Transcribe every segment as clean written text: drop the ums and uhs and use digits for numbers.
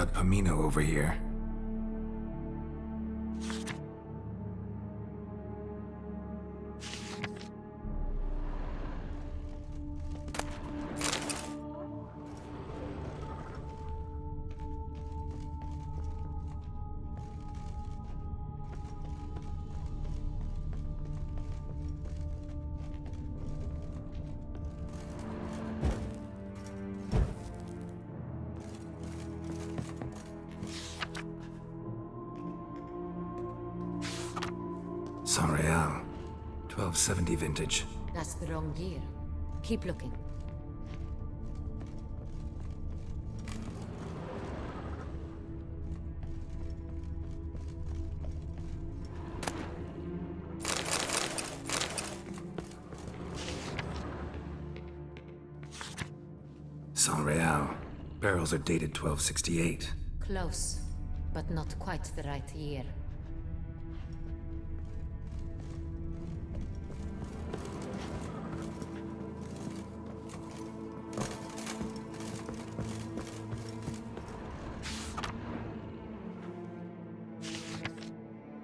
got Pomino over here. Real. 1270 vintage. That's the wrong year. Keep looking. Real. Barrels are dated 1268. Close, but not quite the right year.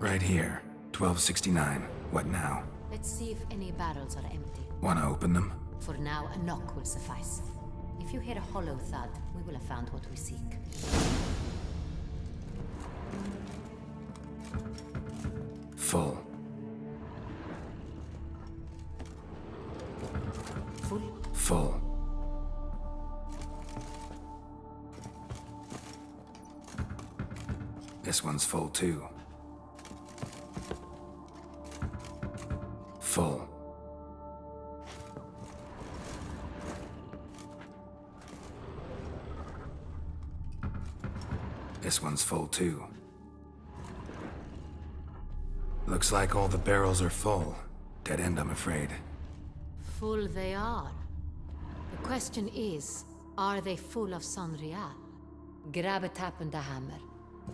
Right here. 1269. What now? Let's see if any barrels are empty. Wanna open them? For now, a knock will suffice. If you hear a hollow thud, we will have found what we seek. Full. Full? Full. This one's full too. Full. This one's full too. Looks like all the barrels are full. Dead end, I'm afraid. Full they are. The question is, are they full of Sanrial? Grab a tap and a hammer.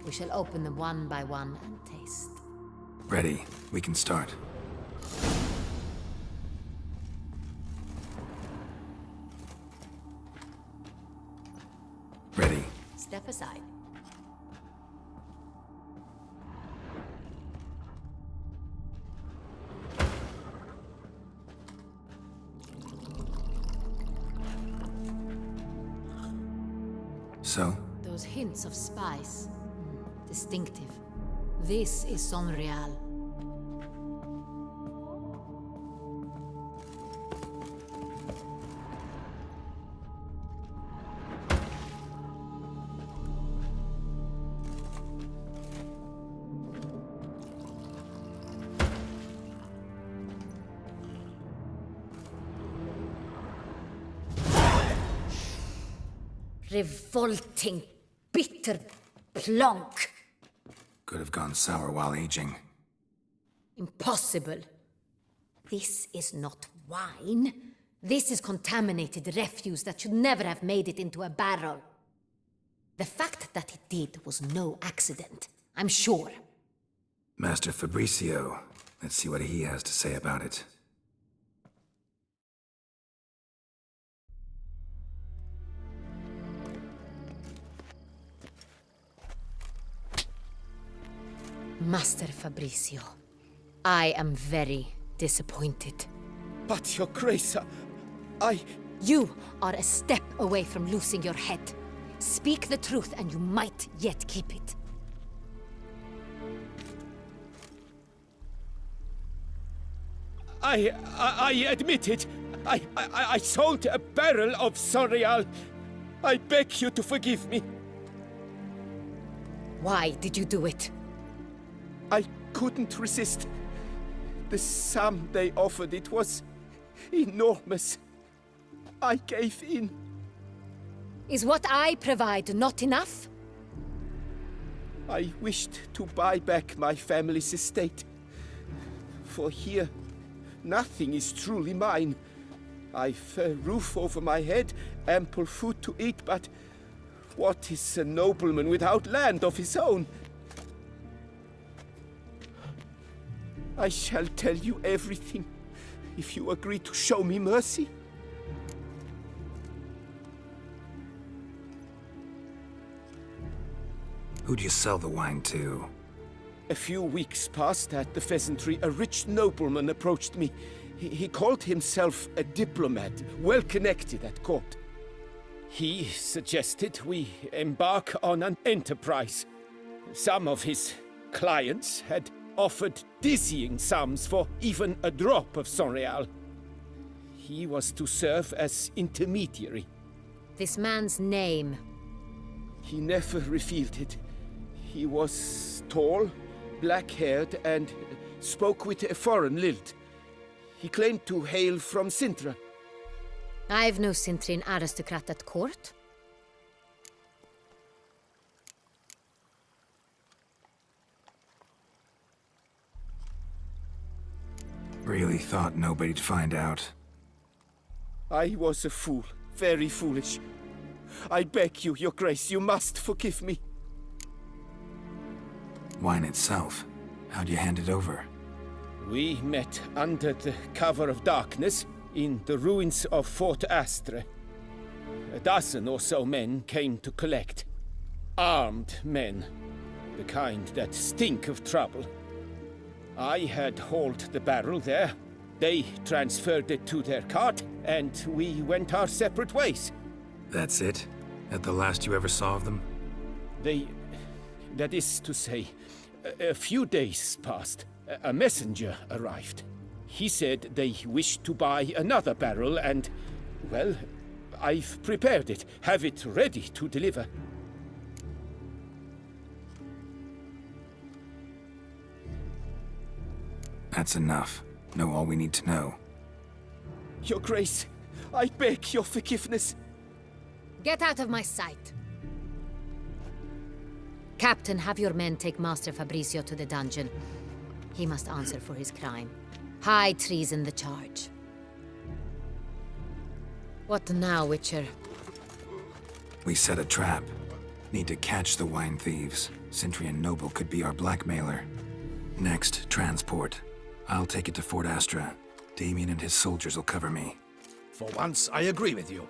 We shall open them one by one and taste. Ready. We can start. Ready. Step aside. So? Those hints of spice. Distinctive. This is Sonreal. Revolting, bitter plonk. Could have gone sour while aging. Impossible. This is not wine. This is contaminated refuse that should never have made it into a barrel. The fact that it did was no accident, I'm sure. Master Fabricio. Let's see what he has to say about it. Master Fabricio, I am very disappointed. But, Your Grace, You are a step away from losing your head. Speak the truth and you might yet keep it. I admit it. I sold a barrel of Sonreal. I beg you to forgive me. Why did you do it? I couldn't resist. The sum they offered, it was enormous. I gave in. Is what I provide not enough? I wished to buy back my family's estate. For here, nothing is truly mine. I've a roof over my head, ample food to eat, but what is a nobleman without land of his own? I shall tell you everything, if you agree to show me mercy. Who'd you sell the wine to? A few weeks past at the pheasantry, a rich nobleman approached me. He called himself a diplomat, well connected at court. He suggested we embark on an enterprise. Some of his clients had offered dizzying sums for even a drop of Sonreal. He was to serve as intermediary. This man's name. He never revealed it. He was tall, black-haired, and spoke with a foreign lilt. He claimed to hail from Sintra. I've no Sintrin aristocrat at court. Really thought nobody'd find out. I was a fool, very foolish. I beg you, Your Grace, you must forgive me. Wine itself. How'd you hand it over? We met under the cover of darkness in the ruins of Fort Astre. A dozen or so men came to collect. Armed men. The kind that stink of trouble. I had hauled the barrel there. They transferred it to their cart, and we went our separate ways. That's it? At the last you ever saw of them? That is to say, a few days passed. A messenger arrived. He said they wished to buy another barrel and, well, I've prepared it. Have it ready to deliver. That's enough. Know all we need to know. Your Grace, I beg your forgiveness. Get out of my sight. Captain, have your men take Master Fabrizio to the dungeon. He must answer for his crime. High treason the charge. What now, Witcher? We set a trap. Need to catch the wine thieves. Cintrian Noble could be our blackmailer. Next, transport. I'll take it to Fort Astra. Damien and his soldiers will cover me. For once, I agree with you.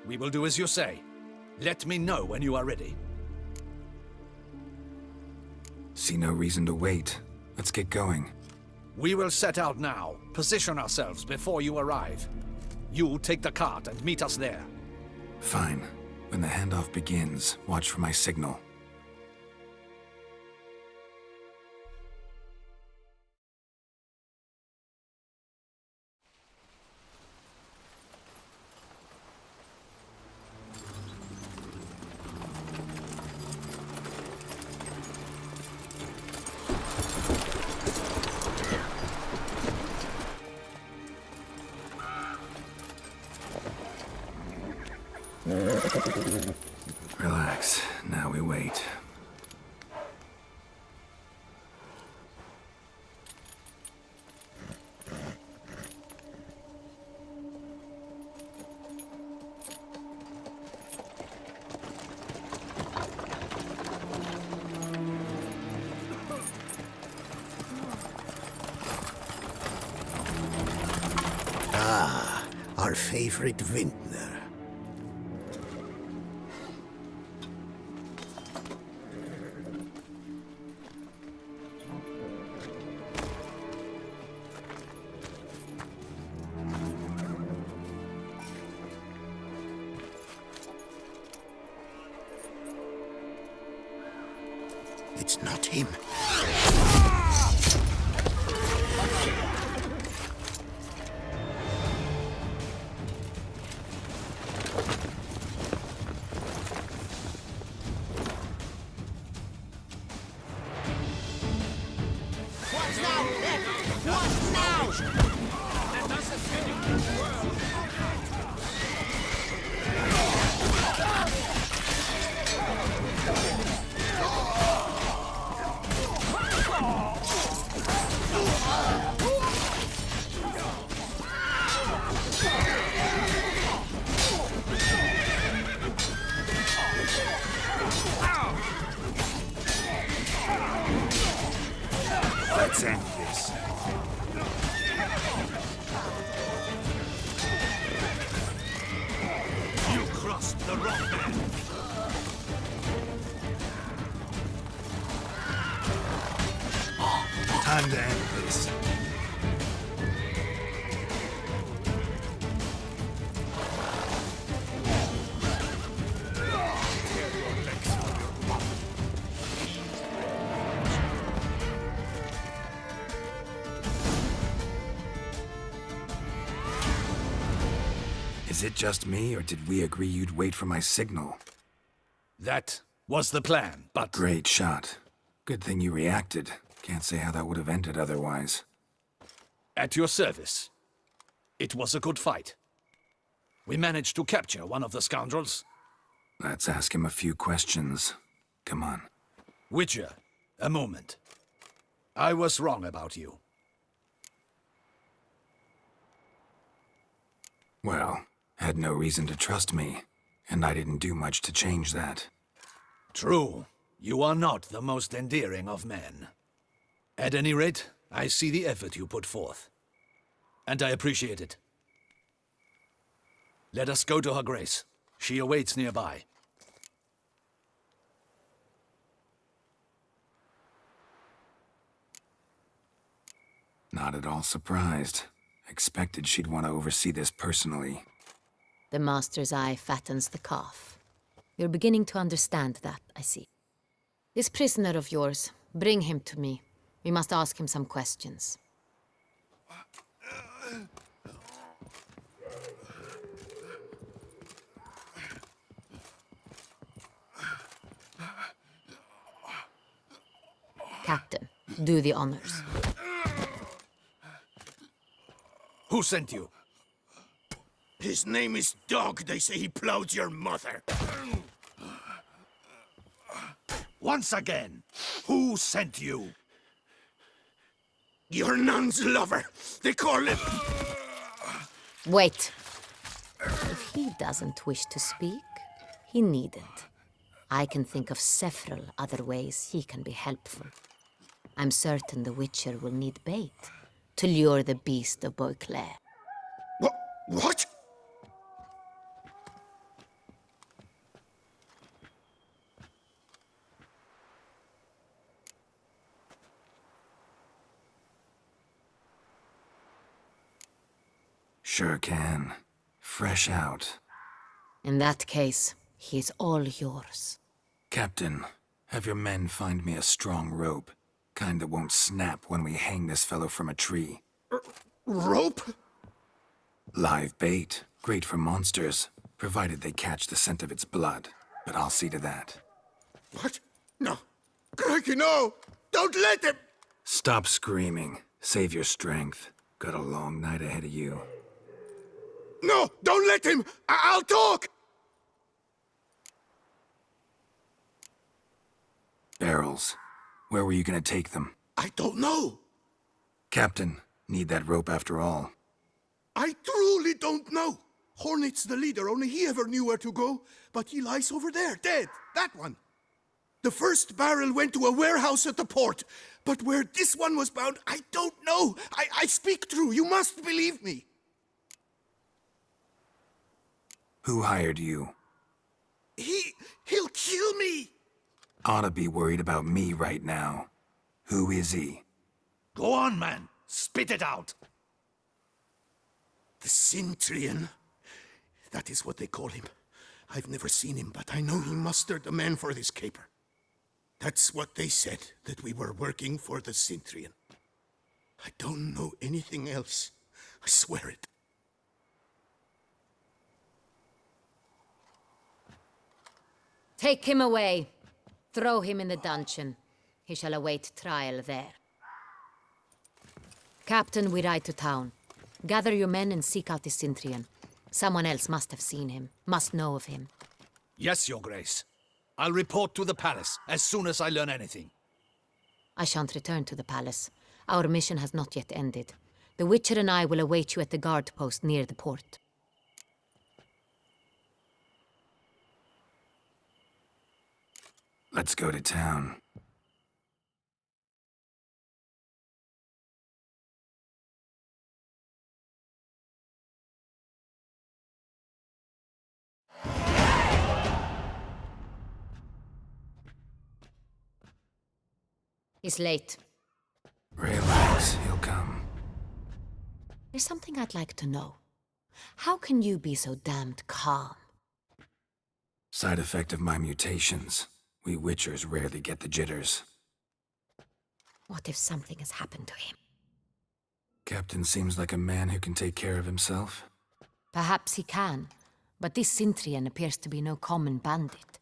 We will do as you say. Let me know when you are ready. See no reason to wait. Let's get going. We will set out now. Position ourselves before you arrive. You take the cart and meet us there. Fine. When the handoff begins, watch for my signal. Relax. Now we wait. Our favorite vintner. It's not him. Let's end this. You crossed the wrong man. Time to end this. Is it just me, or did we agree you'd wait for my signal? That was the plan, but... Great shot. Good thing you reacted. Can't say how that would have ended otherwise. At your service. It was a good fight. We managed to capture one of the scoundrels. Let's ask him a few questions. Come on. Witcher, a moment. I was wrong about you. Well, had no reason to trust me, and I didn't do much to change that. True. You are not the most endearing of men. At any rate, I see the effort you put forth. And I appreciate it. Let us go to her grace. She awaits nearby. Not at all surprised. Expected she'd want to oversee this personally. The master's eye fattens the calf. You're beginning to understand that, I see. This prisoner of yours, bring him to me. We must ask him some questions. Captain, do the honors. Who sent you? His name is Dog. They say he plowed your mother. Once again, who sent you? Your nun's lover. They call him... Wait. If he doesn't wish to speak, he needn't. I can think of several other ways he can be helpful. I'm certain the Witcher will need bait to lure the beast of Beauclair. What? Sure can. Fresh out. In that case, he is all yours. Captain, have your men find me a strong rope. Kind that won't snap when we hang this fellow from a tree. Rope? Live bait. Great for monsters, provided they catch the scent of its blood. But I'll see to that. What? No. Crikey, no! Don't let him! Stop screaming. Save your strength. Got a long night ahead of you. No! Don't let him! I'll talk! Barrels. Where were you gonna take them? I don't know. Captain, need that rope after all. I truly don't know. Hornet's the leader, only he ever knew where to go. But he lies over there, dead. That one. The first barrel went to a warehouse at the port. But where this one was bound, I don't know. I speak true. You must believe me. Who hired you? He'll kill me. Ought to be worried about me right now. Who is he? Go on, man. Spit it out. The Cintrian. That is what they call him. I've never seen him, but I know he mustered the men for this caper. That's what they said, that we were working for the Cintrian. I don't know anything else. I swear it. Take him away. Throw him in the dungeon. He shall await trial there. Captain, we ride to town. Gather your men and seek out the Cintrian. Someone else must have seen him, must know of him. Yes, Your Grace. I'll report to the palace as soon as I learn anything. I shan't return to the palace. Our mission has not yet ended. The Witcher and I will await you at the guard post near the port. Let's go to town. It's late. Relax. There's something I'd like to know. How can you be so damned calm? Side effect of my mutations. We Witchers rarely get the jitters. What if something has happened to him? Captain seems like a man who can take care of himself. Perhaps he can, but this Sintrian appears to be no common bandit.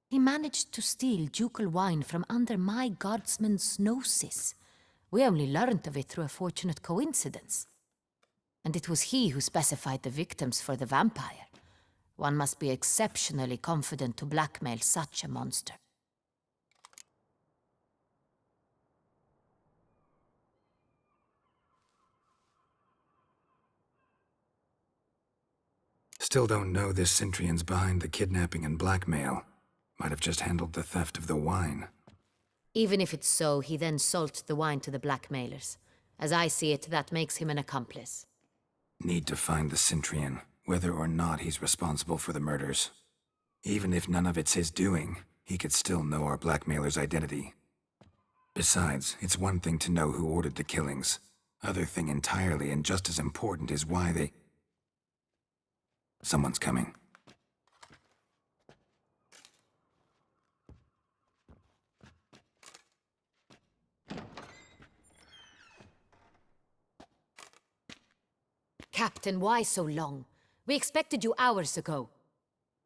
He managed to steal ducal wine from under my guardsman's noses. We only learned of it through a fortunate coincidence. And it was he who specified the victims for the vampire. One must be exceptionally confident to blackmail such a monster. Still don't know this Sintrian's behind the kidnapping and blackmail. Might have just handled the theft of the wine. Even if it's so, he then sold the wine to the blackmailers. As I see it, that makes him an accomplice. Need to find the Sintrian, whether or not he's responsible for the murders. Even if none of it's his doing, he could still know our blackmailer's identity. Besides, it's one thing to know who ordered the killings. Other thing entirely, and just as important, is why they... Someone's coming. Captain, why so long? We expected you hours ago.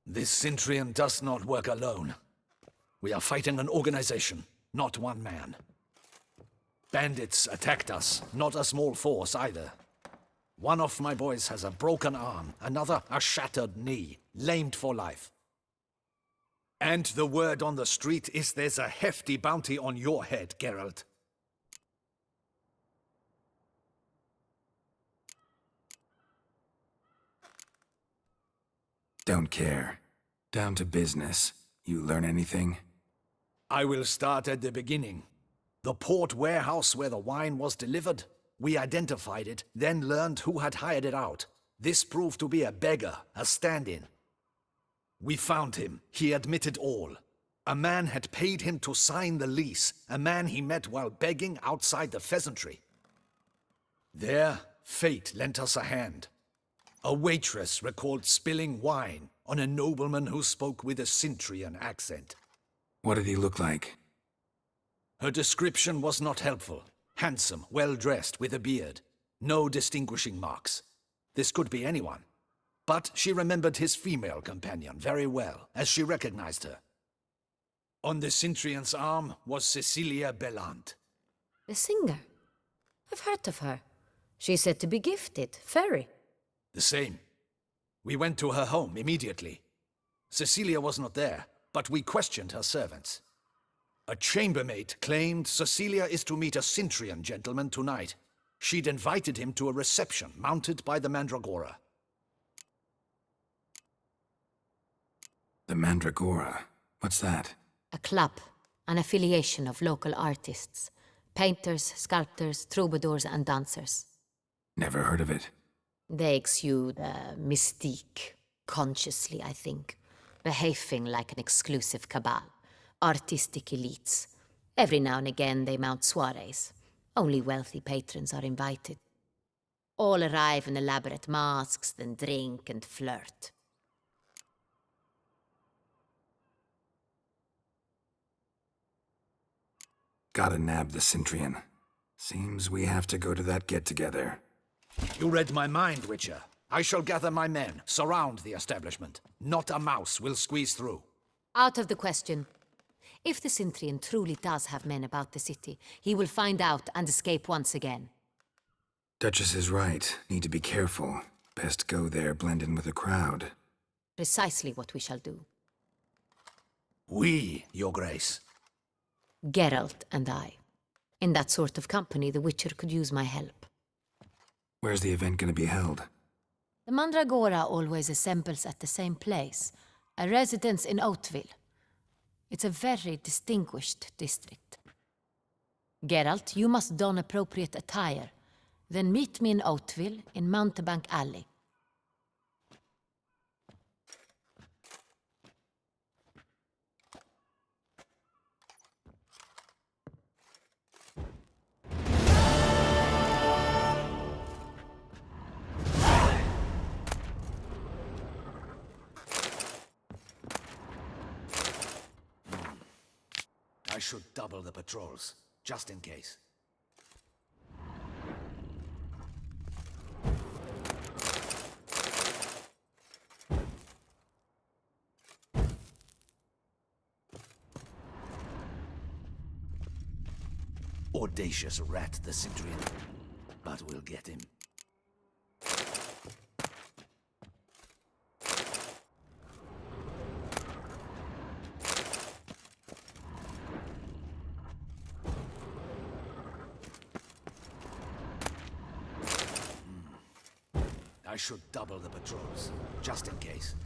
This Sintrian does not work alone. We are fighting an organization, not one man. Bandits attacked us, not a small force either. One of my boys has a broken arm, another a shattered knee, lamed for life. And the word on the street is there's a hefty bounty on your head, Geralt. Don't care. Down to business. You learn anything? I will start at the beginning. The port warehouse where the wine was delivered. We identified it, then learned who had hired it out. This proved to be a beggar, a stand-in. We found him. He admitted all. A man had paid him to sign the lease, a man he met while begging outside the pheasantry. There, fate lent us a hand. A waitress recalled spilling wine on a nobleman who spoke with a Sintrian accent. What did he look like? Her description was not helpful. Handsome, well-dressed, with a beard. No distinguishing marks. This could be anyone. But she remembered his female companion very well, as she recognized her. On the Sintrian's arm was Cecilia Bellant. The singer? I've heard of her. She's said to be gifted, fairy. The same. We went to her home immediately. Cecilia was not there, but we questioned her servants. A chambermaid claimed Cecilia is to meet a Sintrian gentleman tonight. She'd invited him to a reception mounted by the Mandragora. The Mandragora? What's that? A club, an affiliation of local artists. Painters, sculptors, troubadours and dancers. Never heard of it. They exude mystique, consciously, I think. Behaving like an exclusive cabal. Artistic elites. Every now and again they mount soirees. Only wealthy patrons are invited. All arrive in elaborate masks, then drink and flirt. Gotta nab the Sintrian. Seems we have to go to that get-together. You read my mind, Witcher. I shall gather my men, surround the establishment. Not a mouse will squeeze through. Out of the question. If the Sintrian truly does have men about the city, he will find out and escape once again. Duchess is right. Need to be careful. Best go there, blend in with the crowd. Precisely what we shall do. We, Your Grace. Geralt and I. In that sort of company, the Witcher could use my help. Where's the event gonna be held? The Mandragora always assembles at the same place, a residence in Oatville. It's a very distinguished district. Geralt, you must don appropriate attire. Then meet me in Oatville, in Mountebank Alley. should double the patrols, just in case. Audacious rat, the Centurion. But we'll get him. I should double the patrols, just in case.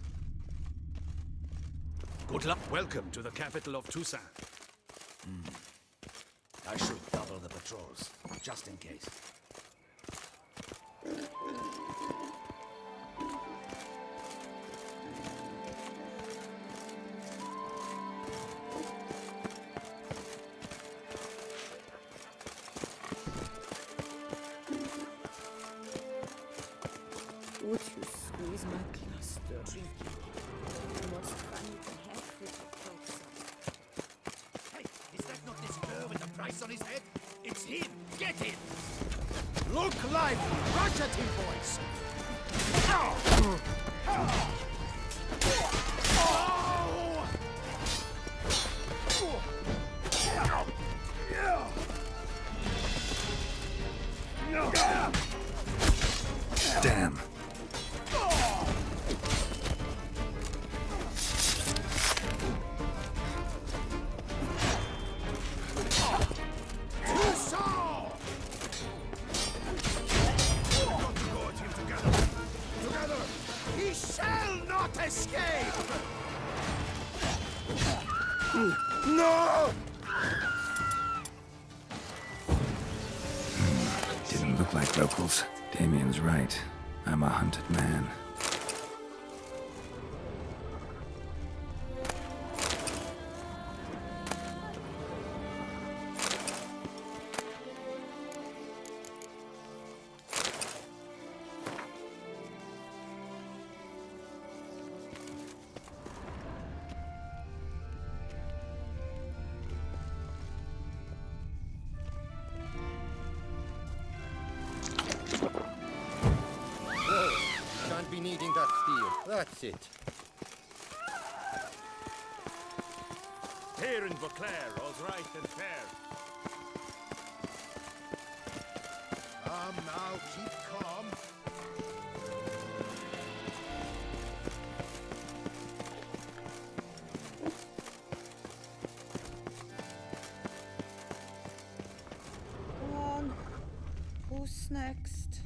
Good luck. Welcome to the capital of Toussaint. I should double the patrols, just in case. Would you squeeze my cluster? You must find the head with the closer. Hey, is that not this girl with the price on his head? It's him! Get him! Look lively! Rush at him, boys! Damn. He shall not escape! No! Didn't look like locals. Damien's right. I'm a hunted man. Can't be needing that steel. That's it. Here in Beauclair, all's right and fair. Now, keep calm. Go on. Who's next?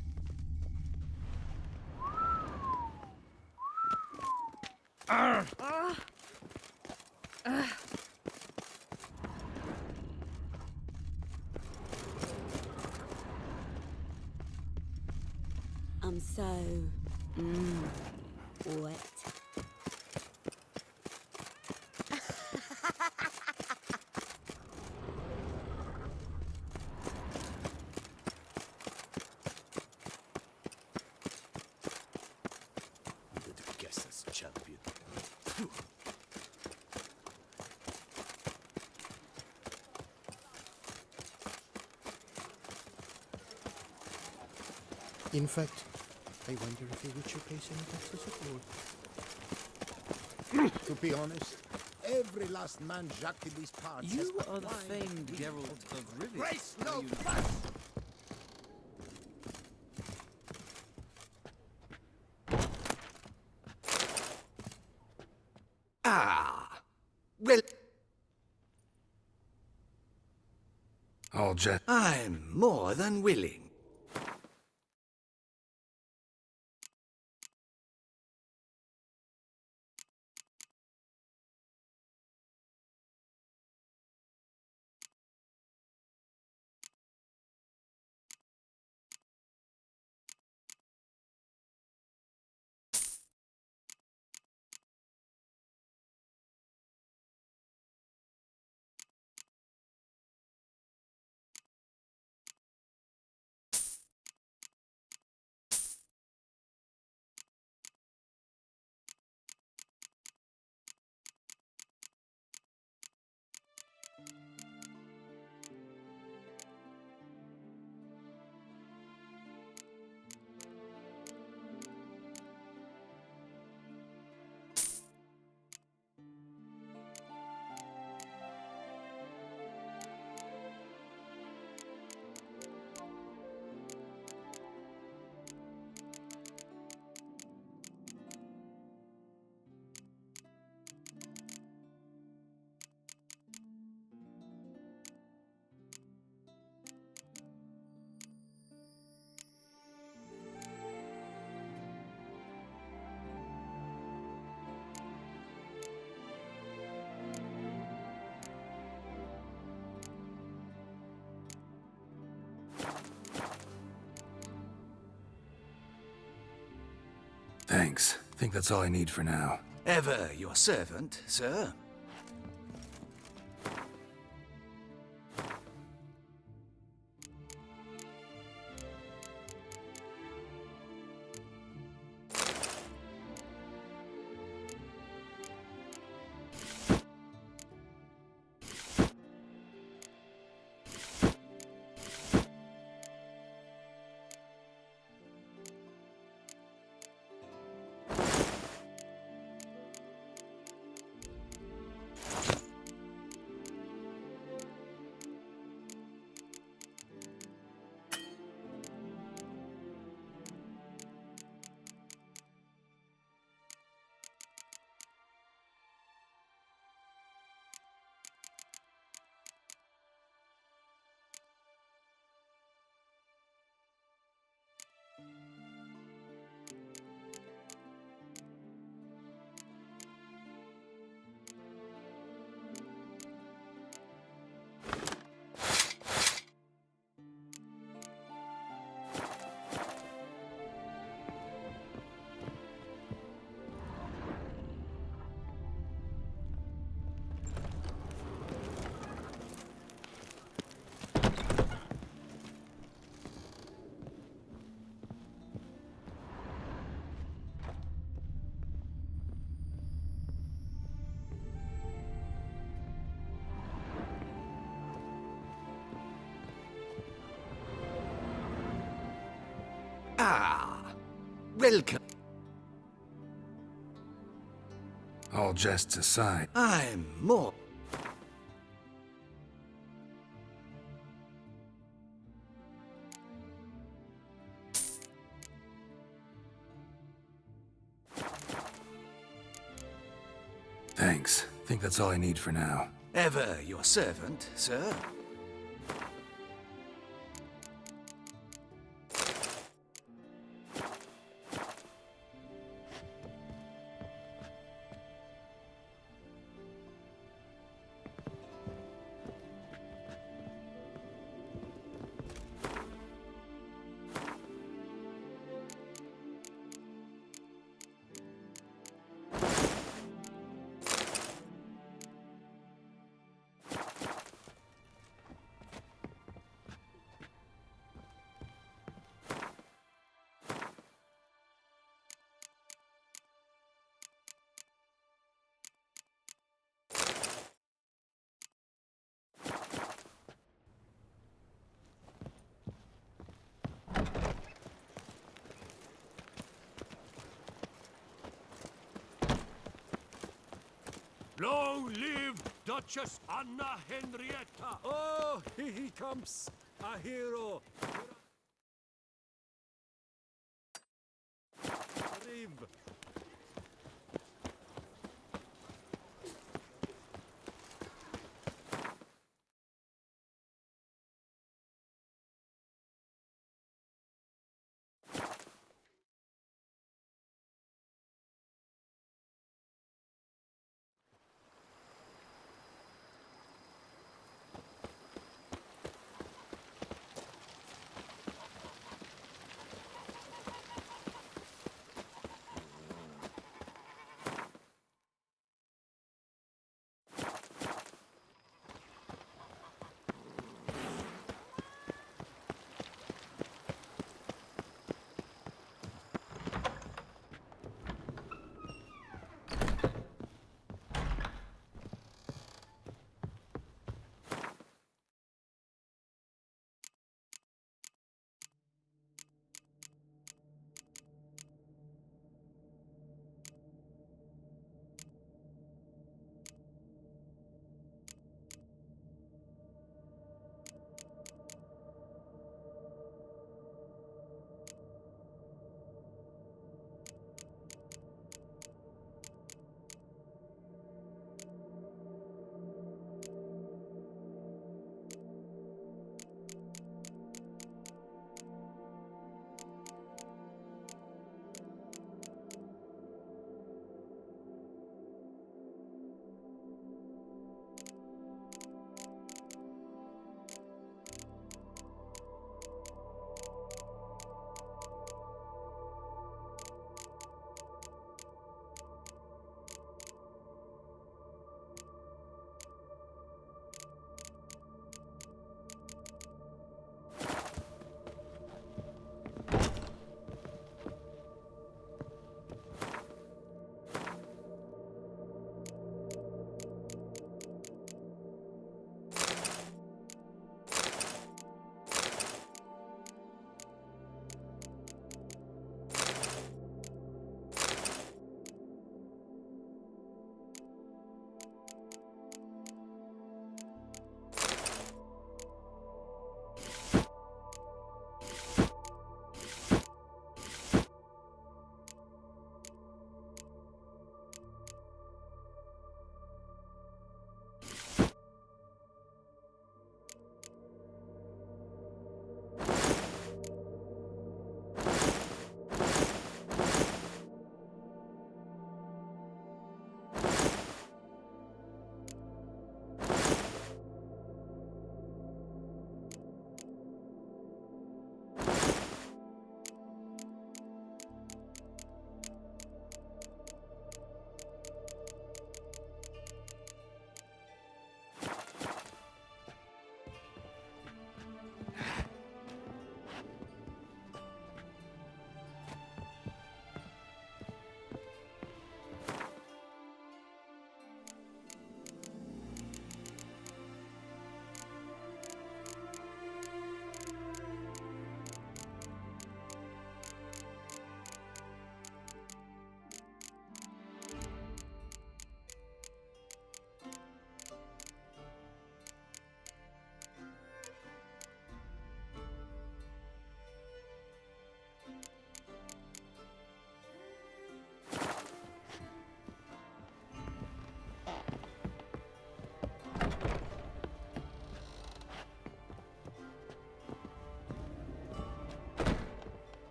I'm so wet. The guesses champion. In fact, I wonder if the Witcher pays any taxes at all. To be honest, every last man Jacques in these parts has You are the famed Geralt of Rivia. Grace, no are you not? fuss! Ah! Well, All jet. I'm more than willing. Thanks. Think that's all I need for now. Ever your servant, sir. Ah, welcome. All jests aside, I'm more. thanks. Think that's all I need for now. Ever your servant, sir. Long live Duchess Anna Henrietta! Oh, he comes, a hero! Rib.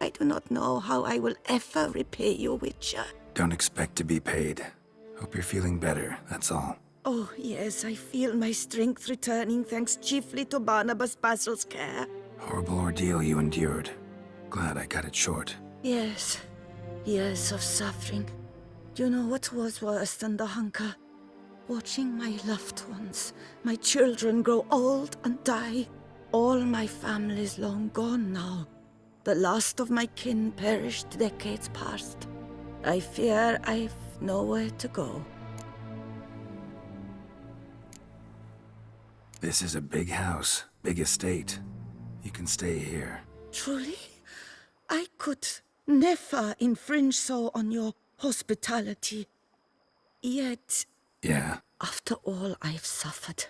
I do not know how I will ever repay you, Witcher. Don't expect to be paid. Hope you're feeling better, that's all. Oh, yes, I feel my strength returning thanks chiefly to Barnabas Basil's care. Horrible ordeal you endured. Glad I cut it short. Yes, years of suffering. Do you know what was worse than the hunger? Watching my loved ones, my children grow old and die. All my family's long gone now. The last of my kin perished decades past. I fear I've nowhere to go. This is a big house, big estate. You can stay here. Truly? I could never infringe so on your hospitality. Yet, Yeah, after all I've suffered,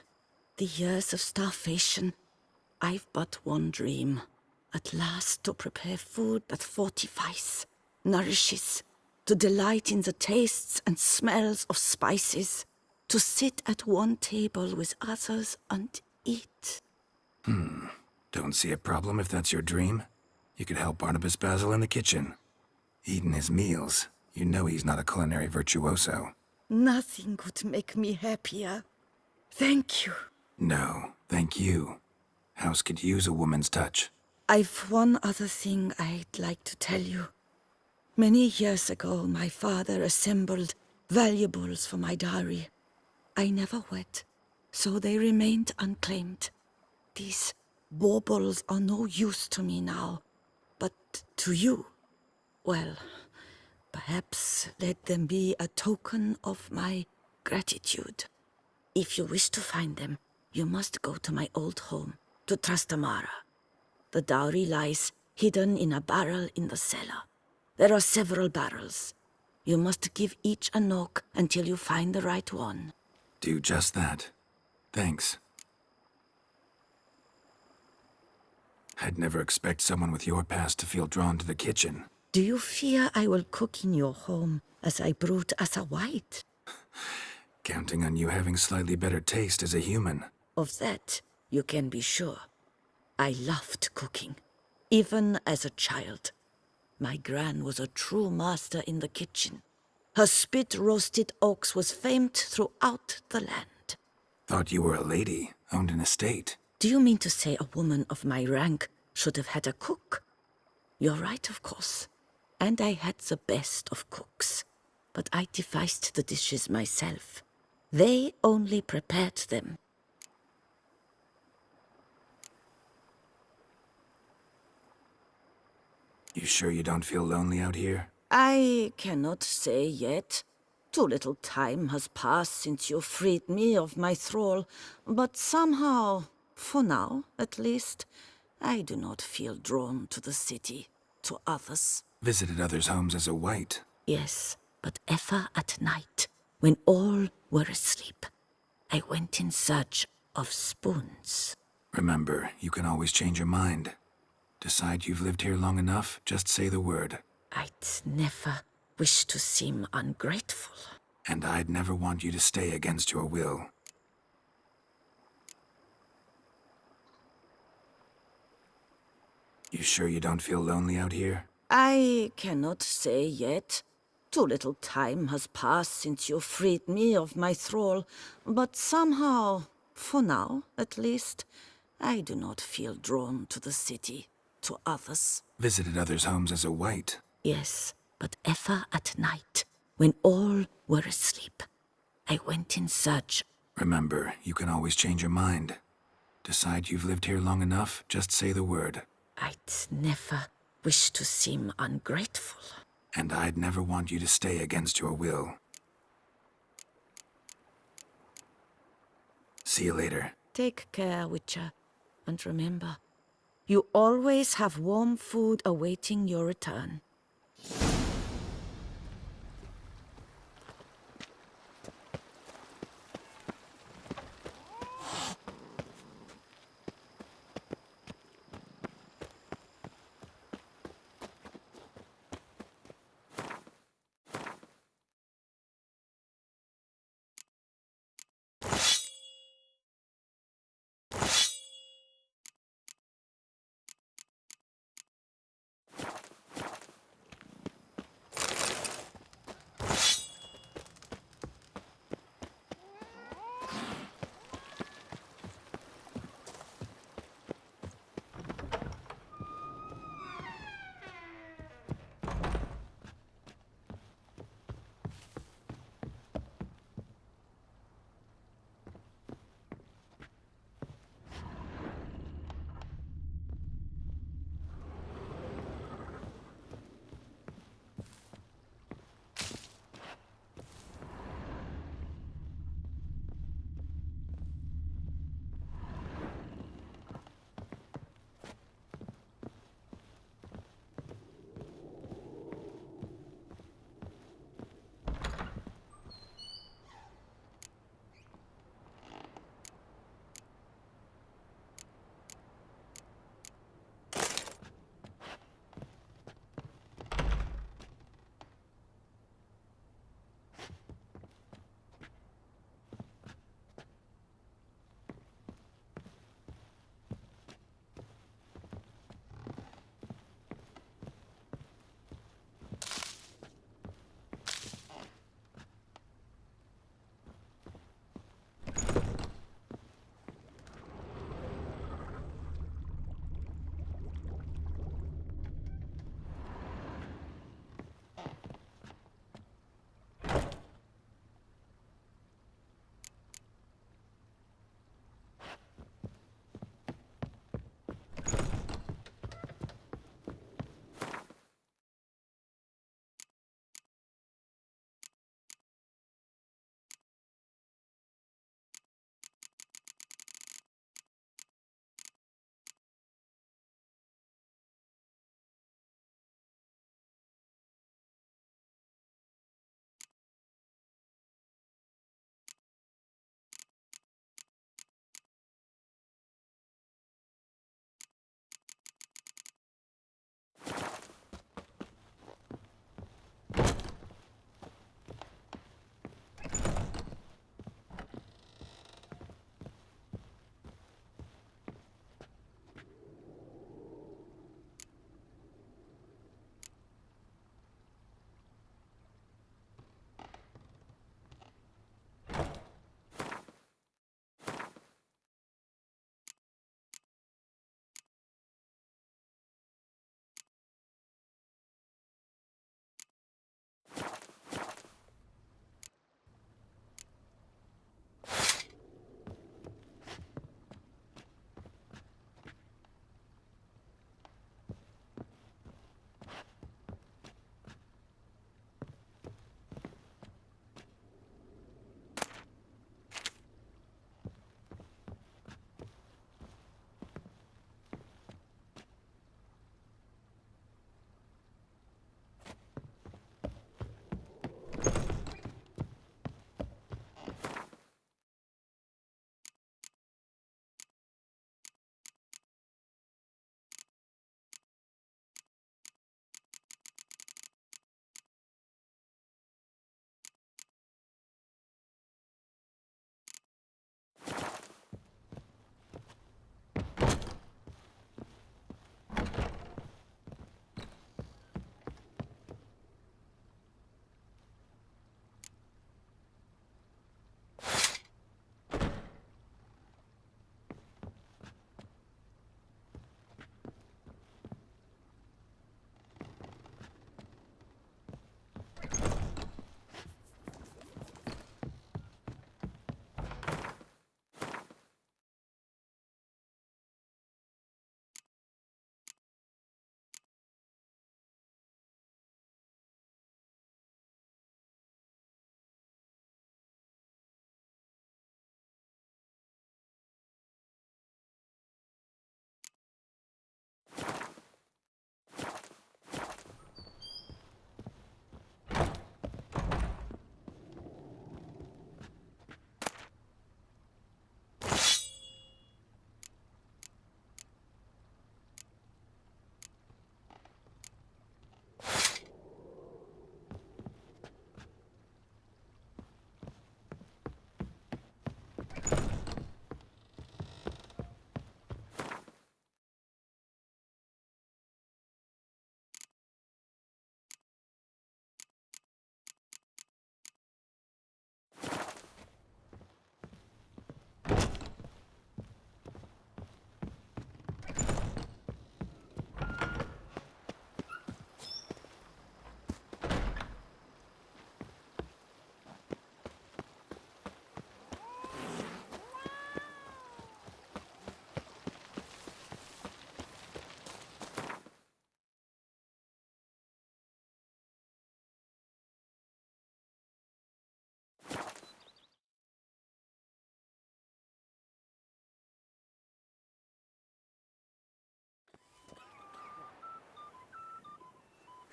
the years of starvation, I've but one dream. At last to prepare food that fortifies, nourishes, to delight in the tastes and smells of spices, to sit at one table with others and eat. don't see a problem if that's your dream. You could help Barnabas Basil in the kitchen. Eating his meals. You know he's not a culinary virtuoso. Nothing could make me happier. Thank you. No, thank you. House could use a woman's touch. I've one other thing I'd like to tell you. Many years ago, my father assembled valuables for my dowry. I never wed, so they remained unclaimed. These baubles are no use to me now, but to you, well, perhaps let them be a token of my gratitude. If you wish to find them, you must go to my old home, to Trastamara. The dowry lies hidden in a barrel in the cellar. There are several barrels. You must give each a knock until you find the right one. Do just that. Thanks. I'd never expect someone with your past to feel drawn to the kitchen. Do you fear I will cook in your home as I brewed as a white? Counting on you having slightly better taste as a human. Of that, you can be sure. I loved cooking, even as a child. My gran was a true master in the kitchen. Her spit-roasted ox was famed throughout the land. Thought you were a lady, owned an estate. Do you mean to say a woman of my rank should have had a cook? You're right, of course. And I had the best of cooks. But I devised the dishes myself. They only prepared them. You sure you don't feel lonely out here? I cannot say yet. Too little time has passed since you freed me of my thrall, but somehow, for now at least, I do not feel drawn to the city, to others. Visited others' homes as a white. Yes, but ever at night, when all were asleep, I went in search of spoons. Remember, you can always change your mind. Decide you've lived here long enough, just say the word. I'd never wish to seem ungrateful. And I'd never want you to stay against your will. You sure you don't feel lonely out here? I cannot say yet. Too little time has passed since you freed me of my thrall, but somehow, for now at least, I do not feel drawn to the city, to others. Visited others' homes as a white. Yes, but ever at night, when all were asleep, I went in search. Remember, you can always change your mind. Decide you've lived here long enough, just say the word. I'd never wish to seem ungrateful. And I'd never want you to stay against your will. See you later. Take care, Witcher. And remember, you always have warm food awaiting your return.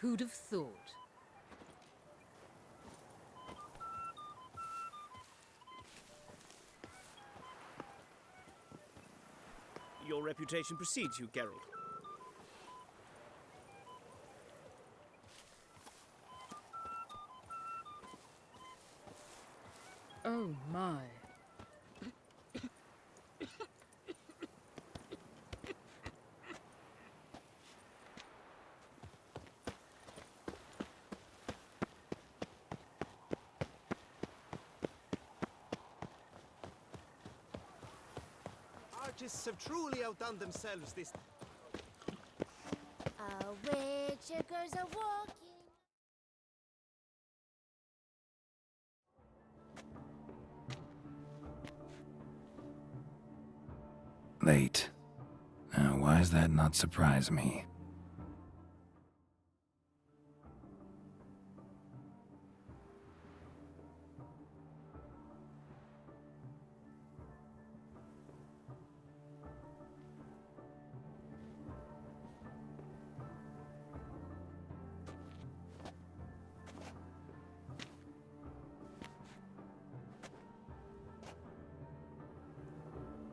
Who'd have thought? Your reputation precedes you, Geralt. Oh my. Artists have truly outdone themselves this... Witchers are walking. Late. Now, why does that not surprise me?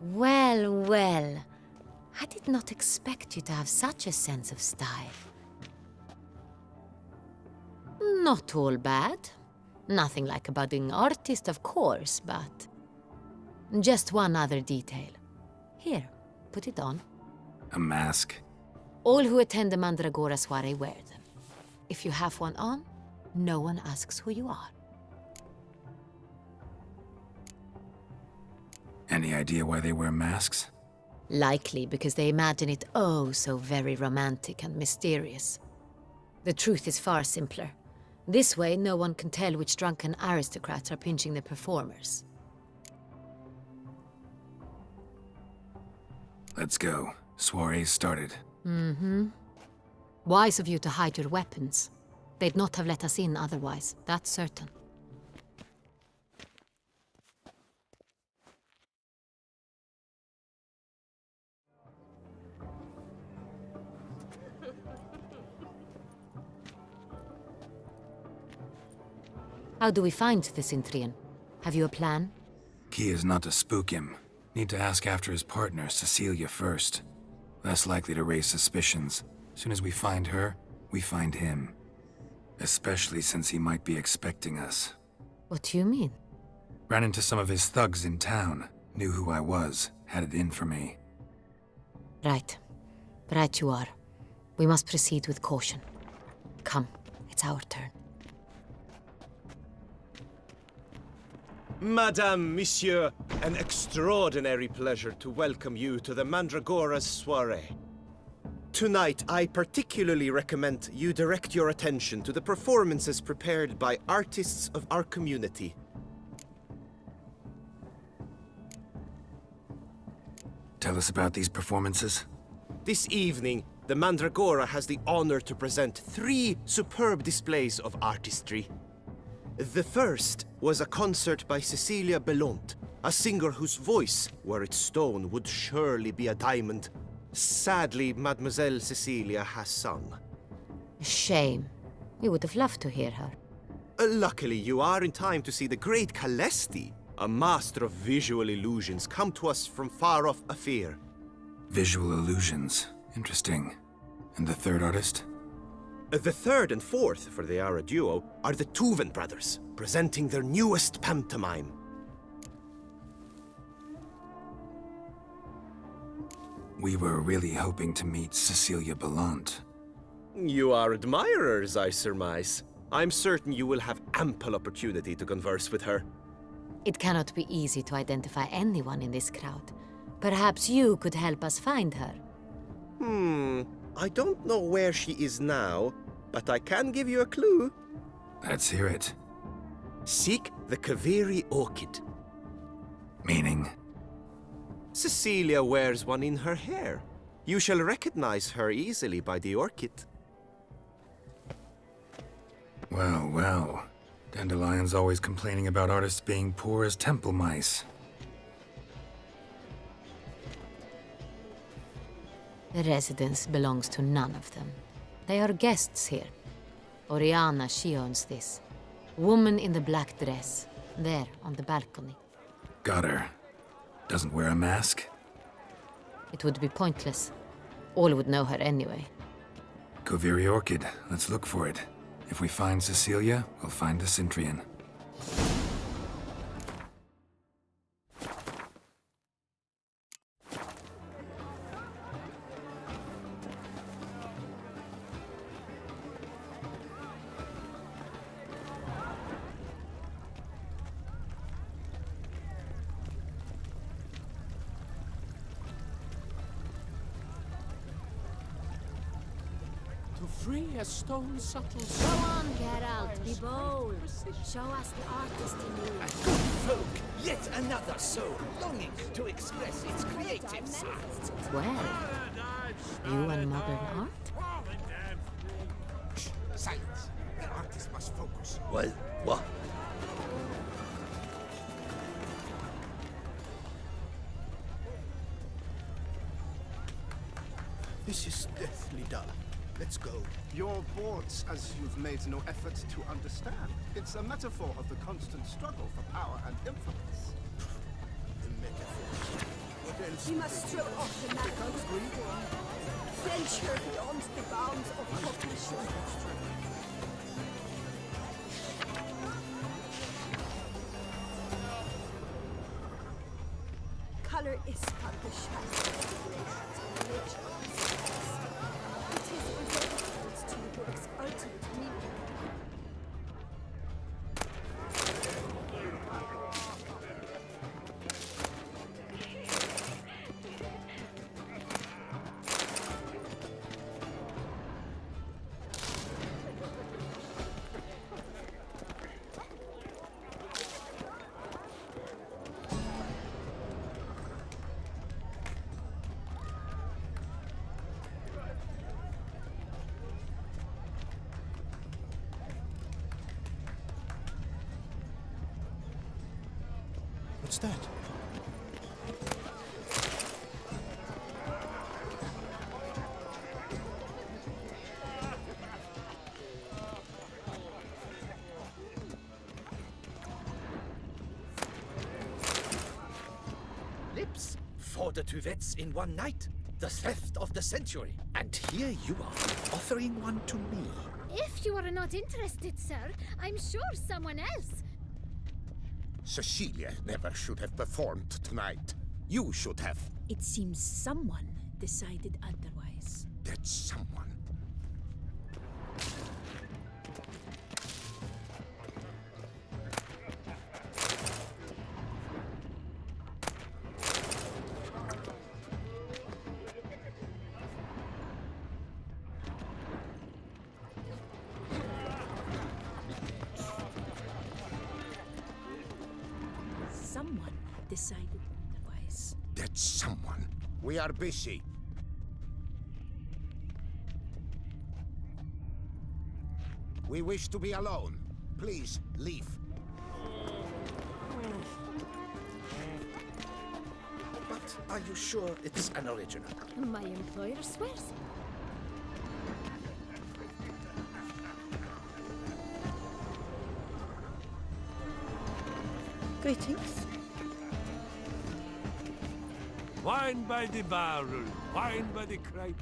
Well, well. I did not expect you to have such a sense of style. Not all bad. Nothing like a budding artist, of course, but... just one other detail. Here, put it on. A mask? All who attend the Mandragora soiree wear them. If you have one on, no one asks who you are. Any idea why they wear masks? Likely because they imagine it oh so very romantic and mysterious. The truth is far simpler. This way, no one can tell which drunken aristocrats are pinching the performers. Let's go. Soiree's started. Mm-hmm. Wise of you to hide your weapons. They'd not have let us in otherwise, that's certain. How do we find the Cintrian? Have you a plan? Key is not to spook him. Need to ask after his partner, Cecilia, first. Less likely to raise suspicions. Soon as we find her, we find him. Especially since he might be expecting us. What do you mean? Ran into some of his thugs in town. Knew who I was. Had it in for me. Right. Right you are. We must proceed with caution. Come, it's our turn. Madame, Monsieur, an extraordinary pleasure to welcome you to the Mandragora's soiree. Tonight, I particularly recommend you direct your attention to the performances prepared by artists of our community. Tell us about these performances. This evening, the Mandragora has the honor to present 3 superb displays of artistry. The first was a concert by Cecilia Belont, a singer whose voice, were it stone, would surely be a diamond. Sadly, Mademoiselle Cecilia has sung. A shame. We would have loved to hear her. Luckily, you are in time to see the great Calesti, a master of visual illusions, come to us from far off Afir. Visual illusions. Interesting. And the third artist? The third and fourth, for they are a duo, are the Tuven brothers, presenting their newest pantomime. We were really hoping to meet Cecilia Belont. You are admirers, I surmise. I'm certain you will have ample opportunity to converse with her. It cannot be easy to identify anyone in this crowd. Perhaps you could help us find her. I don't know where she is now, but I can give you a clue. Let's hear it. Seek the Kaveri orchid. Meaning? Cecilia wears one in her hair. You shall recognize her easily by the orchid. Well, well. Dandelion's always complaining about artists being poor as temple mice. The residence belongs to none of them. They are guests here. Oriana, she owns this. Woman in the black dress. There, on the balcony. Got her. Doesn't wear a mask? It would be pointless. All would know her anyway. Koviri Orchid. Let's look for it. If we find Cecilia, we'll find the Centrian. To free a stone subtle Go on, Geralt, be bold. Show us the artist in you. Folk, yet another soul longing to express its creative side. Well, you and modern art? Silence. The artist must focus. Well, what? This is deathly dull. Let's go. You're bored as you've made no effort to understand. It's a metaphor of the constant struggle for power and influence. The metaphors. What else? We must throw off the magic. Venture beyond the bounds of cognition. Color is but the shadow of nature. It is irrelevant to the work's ultimate meaning. What's that? Lips for the Tuvets in one night. The theft of the century. And here you are, offering one to me. If you are not interested, sir, I'm sure someone else. Cecilia never should have performed tonight. You should have. It seems someone decided otherwise. That someone. Someone decided otherwise. That someone. We are busy. We wish to be alone. Please, leave. But are you sure it's an original? My employer swears. Greetings. Wine by the barrel, wine by the crate.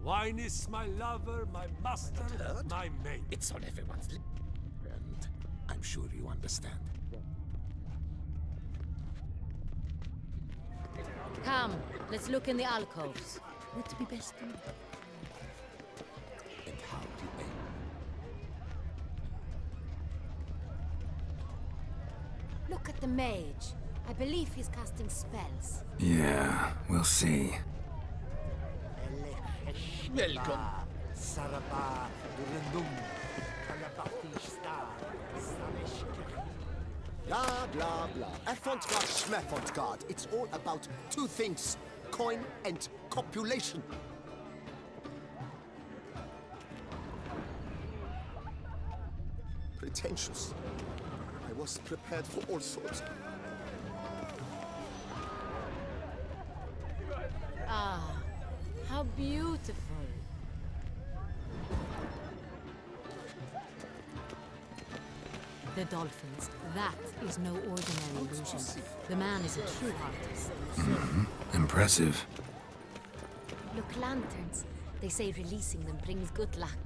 Wine is my lover, my master, my mate. It's on everyone's lips. And I'm sure you understand. Come, let's look in the alcoves. Would be best to know. And how do you aim? Look at the mage. I believe he's casting spells. Yeah, we'll see. Welcome. Blah, blah, blah. Avant-garde, schmavant-garde. It's all about two things. Coin and copulation. Pretentious. I was prepared for all sorts. Ah, how beautiful. The dolphins. That is no ordinary illusion. The man is a true artist. Impressive. Look, lanterns. They say releasing them brings good luck.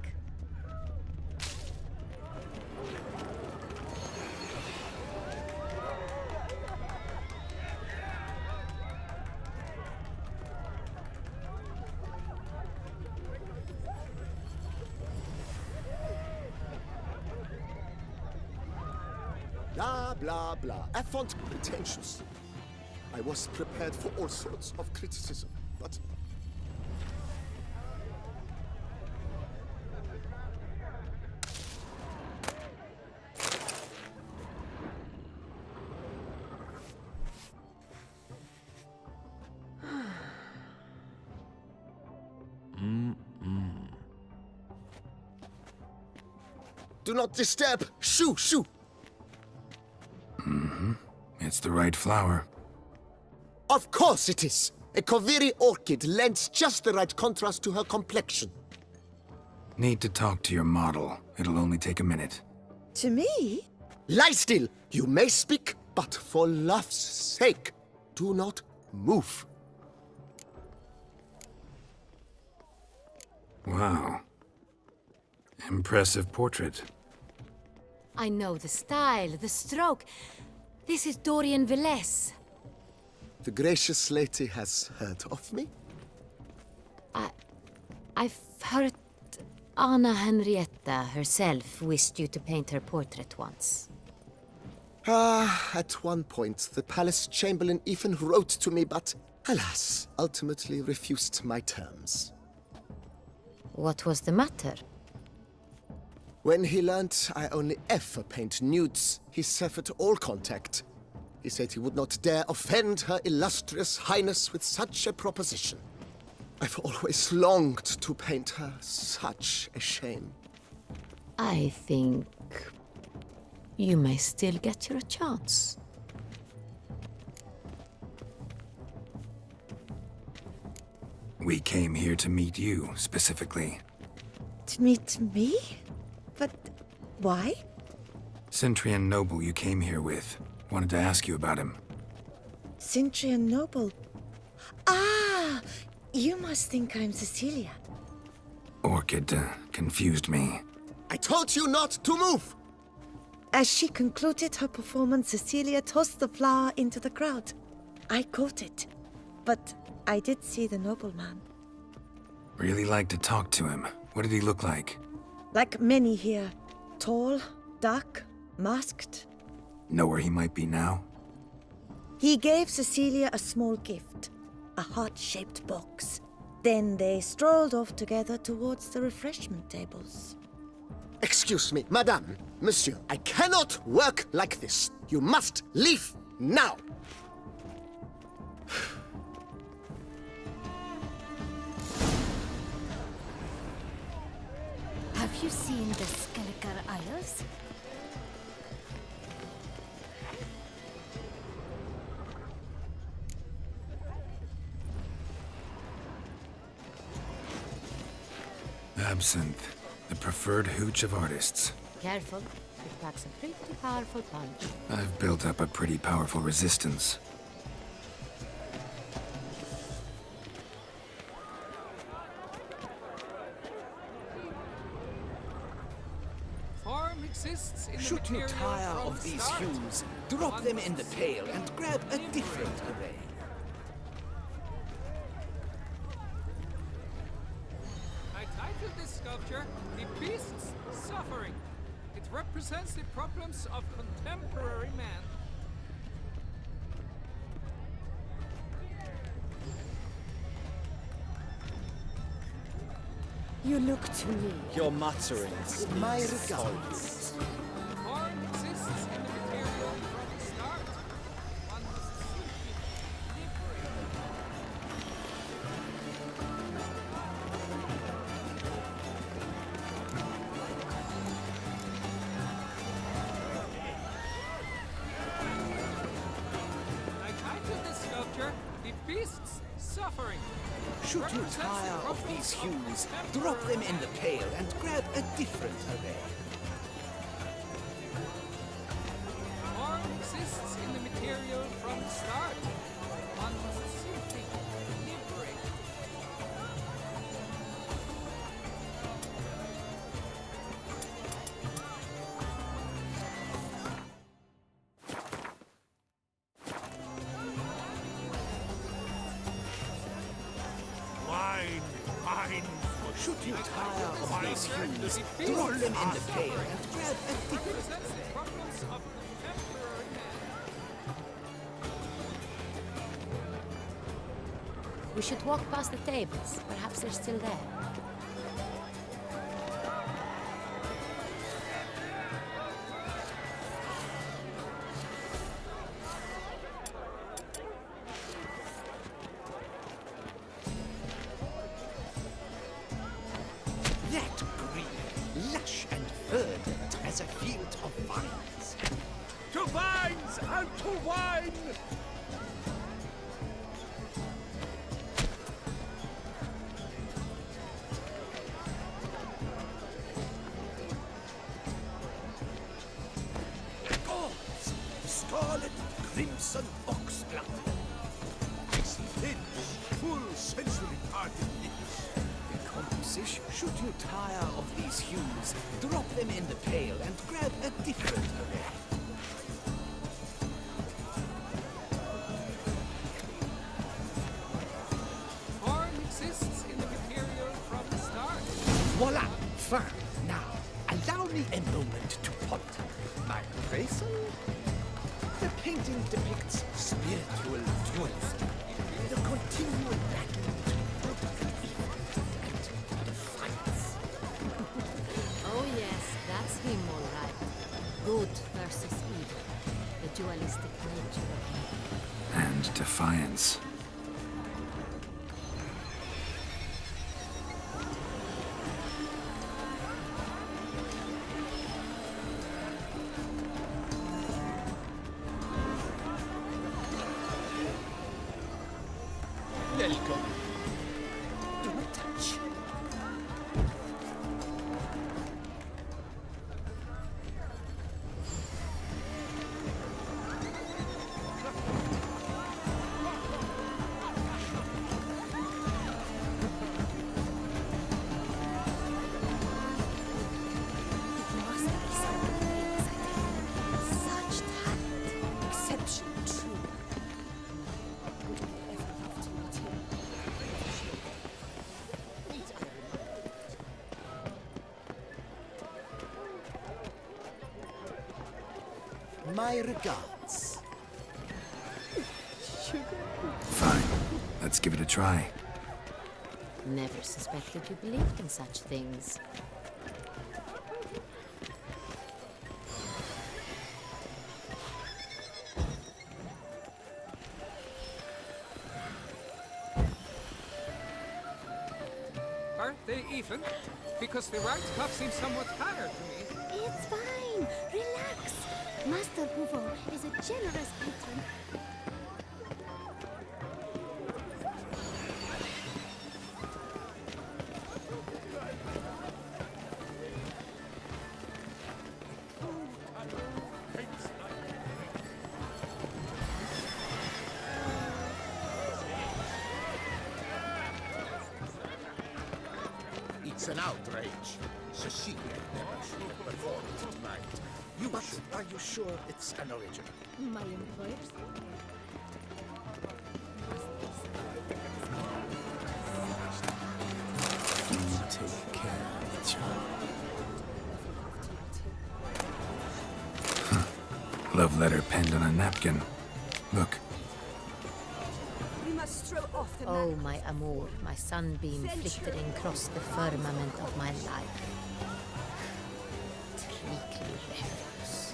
Blah, blah, blah. Affront pretentious. I was prepared for all sorts of criticism, but... Do not disturb! Shoo, shoo! It's the right flower. Of course it is! A Koviri orchid lends just the right contrast to her complexion. Need to talk to your model. It'll only take a minute. To me? Lie still! You may speak, but for love's sake, do not move. Wow. Impressive portrait. I know the style, the stroke. This is Dorian Velez. The gracious lady has heard of me? I've heard Anna Henrietta herself wished you to paint her portrait once. At one point, the palace chamberlain even wrote to me, but alas, ultimately refused my terms. What was the matter? When he learned I only ever paint nudes, he severed all contact. He said he would not dare offend her illustrious highness with such a proposition. I've always longed to paint her. Such a shame. I think you may still get your chance. We came here to meet you, specifically. To meet me? But why? Centrian Noble you came here with. Wanted to ask you about him. Centrian Noble. Ah! You must think I'm Cecilia. Orchid confused me. I told you not to move! As she concluded her performance, Cecilia tossed the flower into the crowd. I caught it, but I did see the nobleman. Really like to talk to him. What did he look like? Like many here. Tall, dark, masked. Know where he might be now? He gave Cecilia a small gift, a heart-shaped box. Then they strolled off together towards the refreshment tables. Excuse me, madame, monsieur, I cannot work like this. You must leave now! Have you seen the Skelliger Isles? Absinthe, the preferred hooch of artists. Careful, it packs a pretty powerful punch. I've built up a pretty powerful resistance. Form exists in the Should you material tire from of these start. hues, drop them in the pail and grab a different array. I titled this sculpture, The Beast's Suffering. It represents the problems of contemporary man. You look to me. Your mutterings. My regards. Form exists in the material from the start. One must simply liberate. I titled this sculpture, The Beast's Suffering. Should you tire of these hues, drop them in the pail and grab a different array. Should you tire of these hues, drop them in the pail and grab a different. Represents the problems of contemporary man. We should walk past the tables. Perhaps they're still there. That green, lush and verdant as a field of vines. To vines and to wine! Gods, scarlet, crimson oxblood. Lips, full sensory parted lips. The composition. Should you tire of these hues, drop them in the pail and grab a different array. Horn exists in the material from the start. Voila! Fine. Now, allow me a moment to ponder. My appraisal? The painting depicts spiritual dualism. The continual battle between good and evil and defiance. Oh yes, that's him all right. Good versus evil. The dualistic nature of him. And defiance. Welcome. Don't touch. Must be something exciting. Such talent. Exception true. Would I ever love to meet him? My regards. Fine. Let's give it a try. Never suspected you believed in such things. Aren't they even? Because the right cuff seems somewhat higher to me. It's fine. Relax. Master Bouveau is a generous patron. It's an outrage. Cecilia never should have performed tonight. But are you sure it's an original? My employers? Take care of the child. Love letter penned on a napkin. Look, We must throw off the Oh, my amour, my sunbeam flickering across the firmament of my life. Treacle refuse.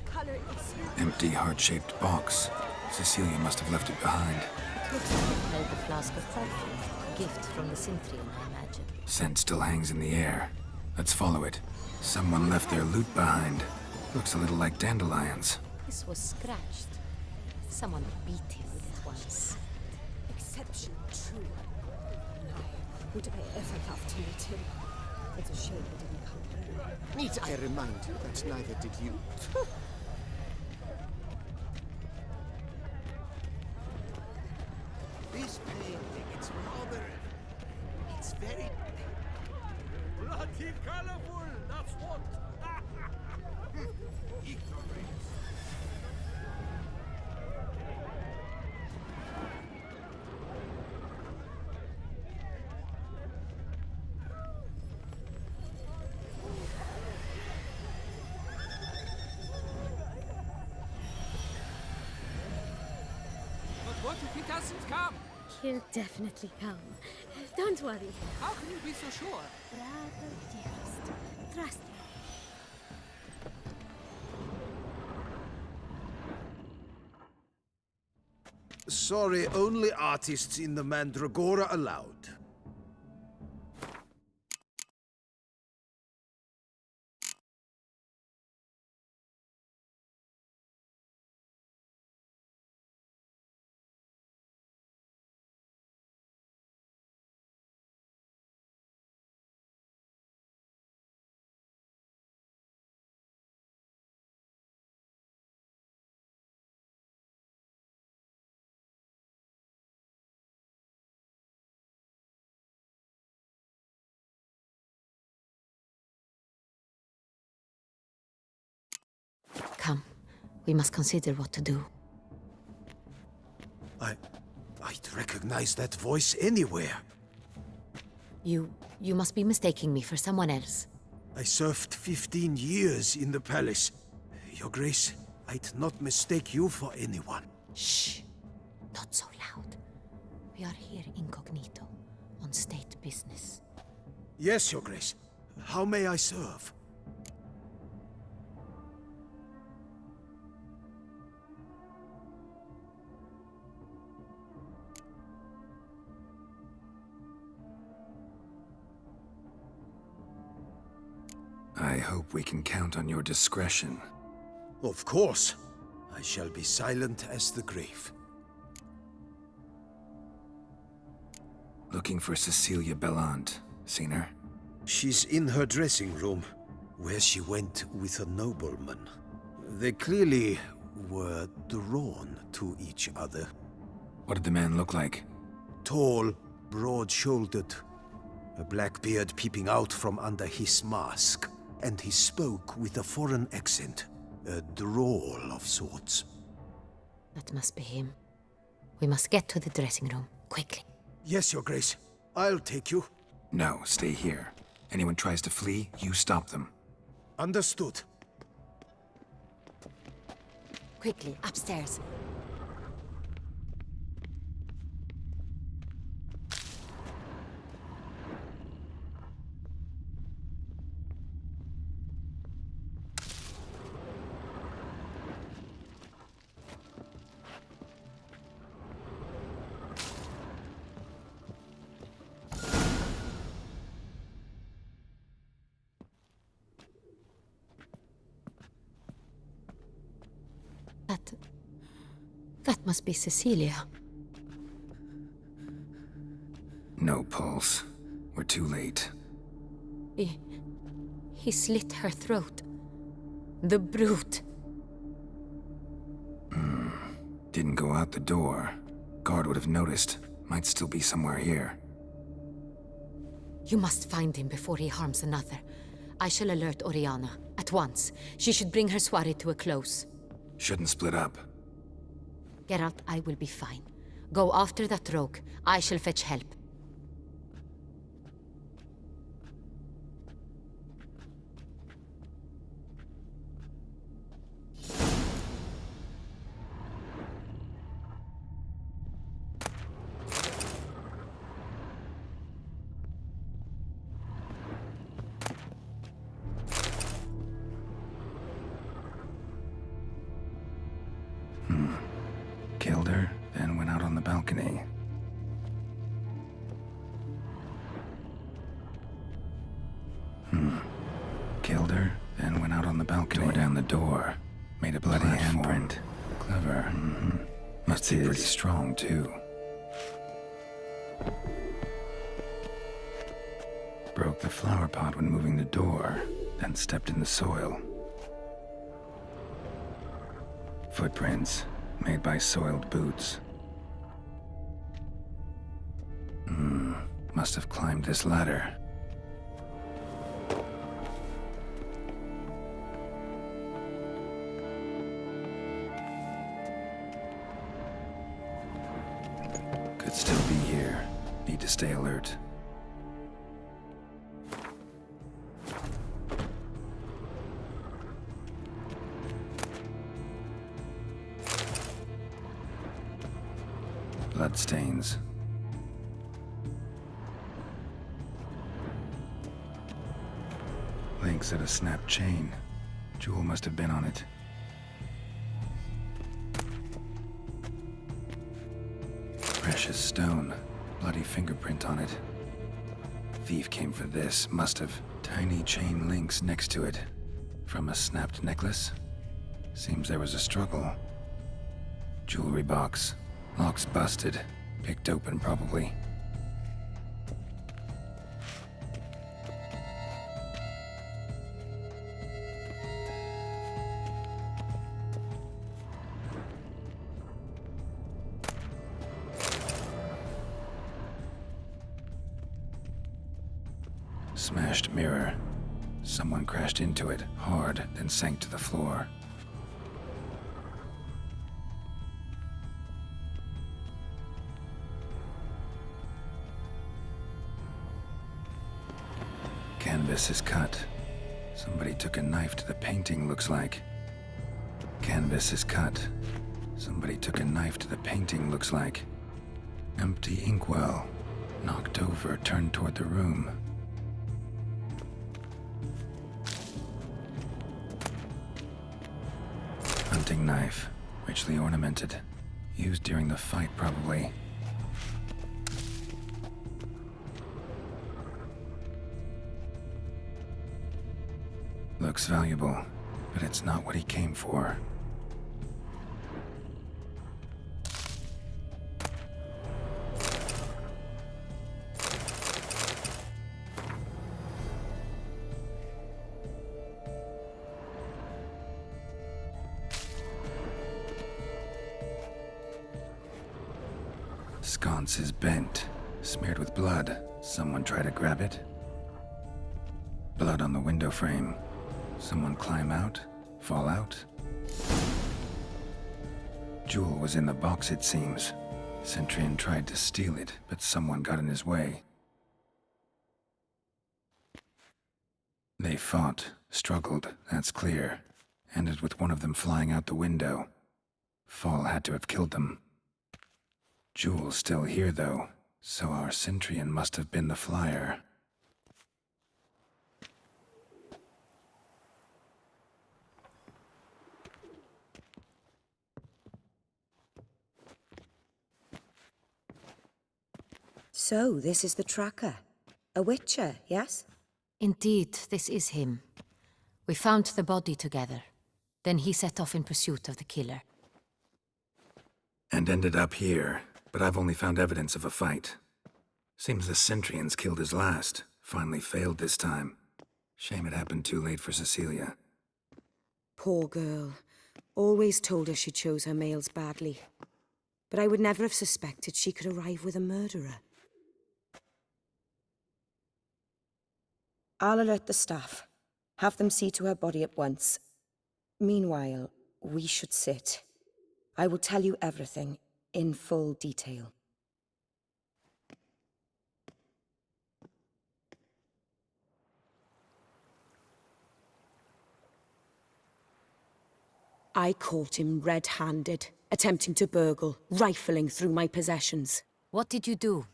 color experience. empty heart-shaped box. Cecilia must have left it behind. Looks like it held a flask of perfume. A gift from the Synthrian, I imagine. Scent still hangs in the air. Let's follow it. Someone left their loot behind. Looks a little like dandelions. This was scratched. Someone beat him with it once. Exception true. No. Would I ever love to meet him? It's a shame he didn't come earlier. Need I remind you that neither did you? This painting, it's rather... It's very... Bloody colorful, that's what! ignorant. mustn't come! He'll definitely come. Don't worry. How can you be so sure? Brother dearest, trust me. Sorry, only artists in the Mandragora allowed. Come, we must consider what to do. I'd recognize that voice anywhere. You must be mistaking me for someone else. I served 15 years in the palace. Your Grace, I'd not mistake you for anyone. Shh! Not so loud. We are here incognito, on state business. Yes, Your Grace. How may I serve? I hope we can count on your discretion. Of course. I shall be silent as the grave. Looking for Cecilia Bellant. Seen her? She's in her dressing room, where she went with a nobleman. They clearly were drawn to each other. What did the man look like? Tall, broad-shouldered, a black beard peeping out from under his mask, and he spoke with a foreign accent, a drawl of sorts. That must be him. We must get to the dressing room, quickly. Yes, Your Grace. I'll take you. No, stay here. Anyone tries to flee, you stop them. Understood. Quickly, upstairs. That must be Cecilia. No pulse. We're too late. He slit her throat. The brute. Didn't go out the door. Guard would have noticed. Might still be somewhere here. You must find him before he harms another. I shall alert Oriana. At once. She should bring her soirée to a close. Shouldn't split up. Geralt, I will be fine. Go after that rogue. I shall fetch help. Killed her, then went out on the balcony. Killed her, then went out on the balcony. Tore down the door. Made a bloody handprint. Clever. Must be pretty strong, too. Broke the flower pot when moving the door, then stepped in the soil. Footprints. Made by soiled boots. Must have climbed this ladder. Could still be here. Need to stay alert. bloodstains. Links at a snapped chain. Jewel must have been on it. Precious stone. Bloody fingerprint on it. Thief came for this, must have. Tiny chain links next to it. From a snapped necklace? Seems there was a struggle. Jewelry box. Lock's busted. Picked open, probably. Smashed mirror. Someone crashed into it, hard, then sank to the floor. Canvas is cut. Somebody took a knife to the painting, looks like. Canvas is cut. Somebody took a knife to the painting, looks like. Empty inkwell. Knocked over, turned toward the room. Hunting knife. Richly ornamented. Used during the fight, probably. Looks valuable, but it's not what he came for. Sconce is bent, smeared with blood. Someone try to grab it? Blood on the window frame. Someone climb out? Fall out? Jewel was in the box, it seems. Centurion tried to steal it, but someone got in his way. They fought, struggled, that's clear. Ended with one of them flying out the window. Fall had to have killed them. Jewel's still here, though, so our Centurion must have been the flyer. So, this is the tracker. A witcher, yes? Indeed, this is him. We found the body together. Then he set off in pursuit of the killer. And ended up here, but I've only found evidence of a fight. Seems the Centurions killed his last. Finally failed this time. Shame it happened too late for Cecilia. Poor girl. Always told her she chose her males badly. But I would never have suspected she could arrive with a murderer. I'll alert the staff. Have them see to her body at once. Meanwhile, we should sit. I will tell you everything, in full detail. I caught him red-handed, attempting to burgle, rifling through my possessions. What did you do?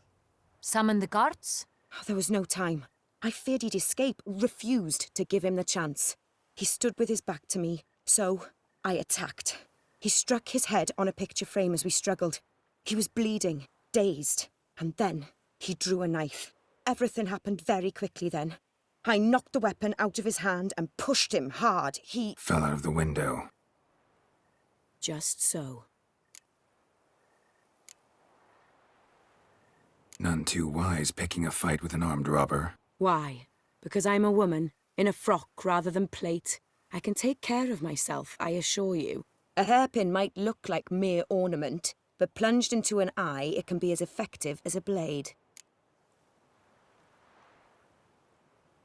Summon the guards? There was no time. I feared he'd escape, refused to give him the chance. He stood with his back to me, so I attacked. He struck his head on a picture frame as we struggled. He was bleeding, dazed, and then he drew a knife. Everything happened very quickly then. I knocked the weapon out of his hand and pushed him hard. He fell out of the window. Just so. None too wise picking a fight with an armed robber. Why? Because I'm a woman, in a frock rather than plate. I can take care of myself, I assure you. A hairpin might look like mere ornament, but plunged into an eye, it can be as effective as a blade.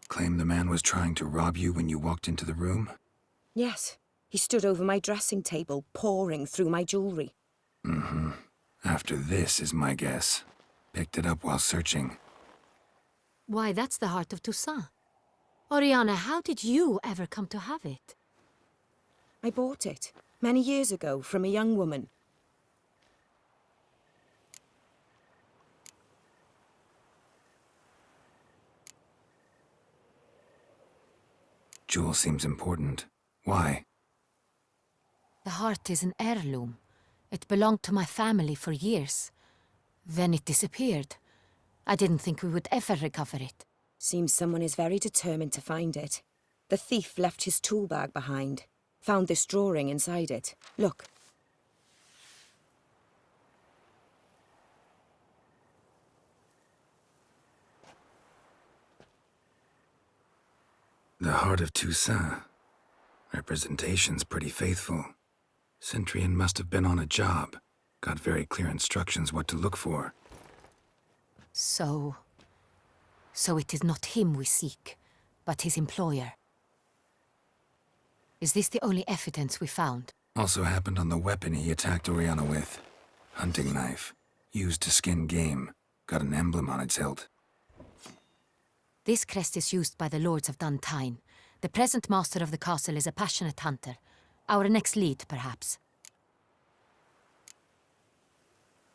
Claim the man was trying to rob you when you walked into the room? Yes. He stood over my dressing table, pouring through my jewelry. Mm-hmm. After this is my guess. Picked it up while searching. Why, that's the heart of Toussaint. Oriana, how did you ever come to have it? I bought it, many years ago, from a young woman. jewel seems important. Why? The heart is an heirloom. It belonged to my family for years. Then it disappeared. I didn't think we would ever recover it. Seems someone is very determined to find it. The thief left his tool bag behind. Found this drawing inside it. Look. The Heart of Toussaint. Representation's pretty faithful. Centurion must have been on a job. Got very clear instructions what to look for. So it is not him we seek, but his employer. Is this the only evidence we found? Also happened on the weapon he attacked Oriana with. Hunting knife. Used to skin game. Got an emblem on its hilt. This crest is used by the Lords of Duntine. The present master of the castle is a passionate hunter. Our next lead, perhaps.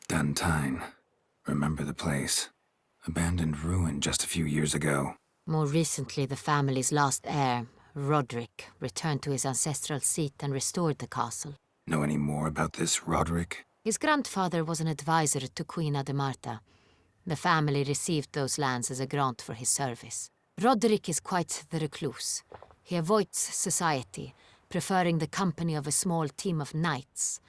Duntine. Remember the place. Abandoned ruin just a few years ago. More recently, the family's last heir, Roderick, returned to his ancestral seat and restored the castle. Know any more about this Roderick? His grandfather was an advisor to Queen Ademarta. The family received those lands as a grant for his service. Roderick is quite the recluse. He avoids society, preferring the company of a small team of knights,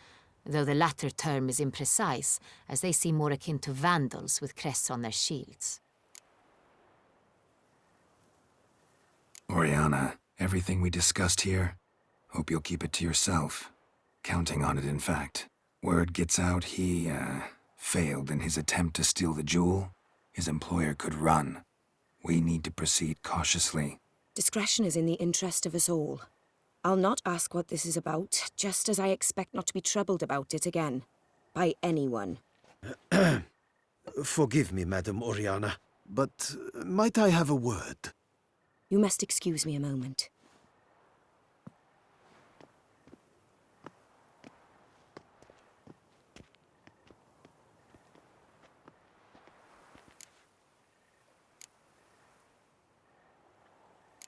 though the latter term is imprecise, as they seem more akin to vandals with crests on their shields. Oriana, everything we discussed here, hope you'll keep it to yourself. Counting on it, in fact. Word gets out he, failed in his attempt to steal the jewel. His employer could run. We need to proceed cautiously. Discretion is in the interest of us all. I'll not ask what this is about, just as I expect not to be troubled about it again. By anyone. Forgive me, Madam Oriana, but might I have a word? You must excuse me a moment.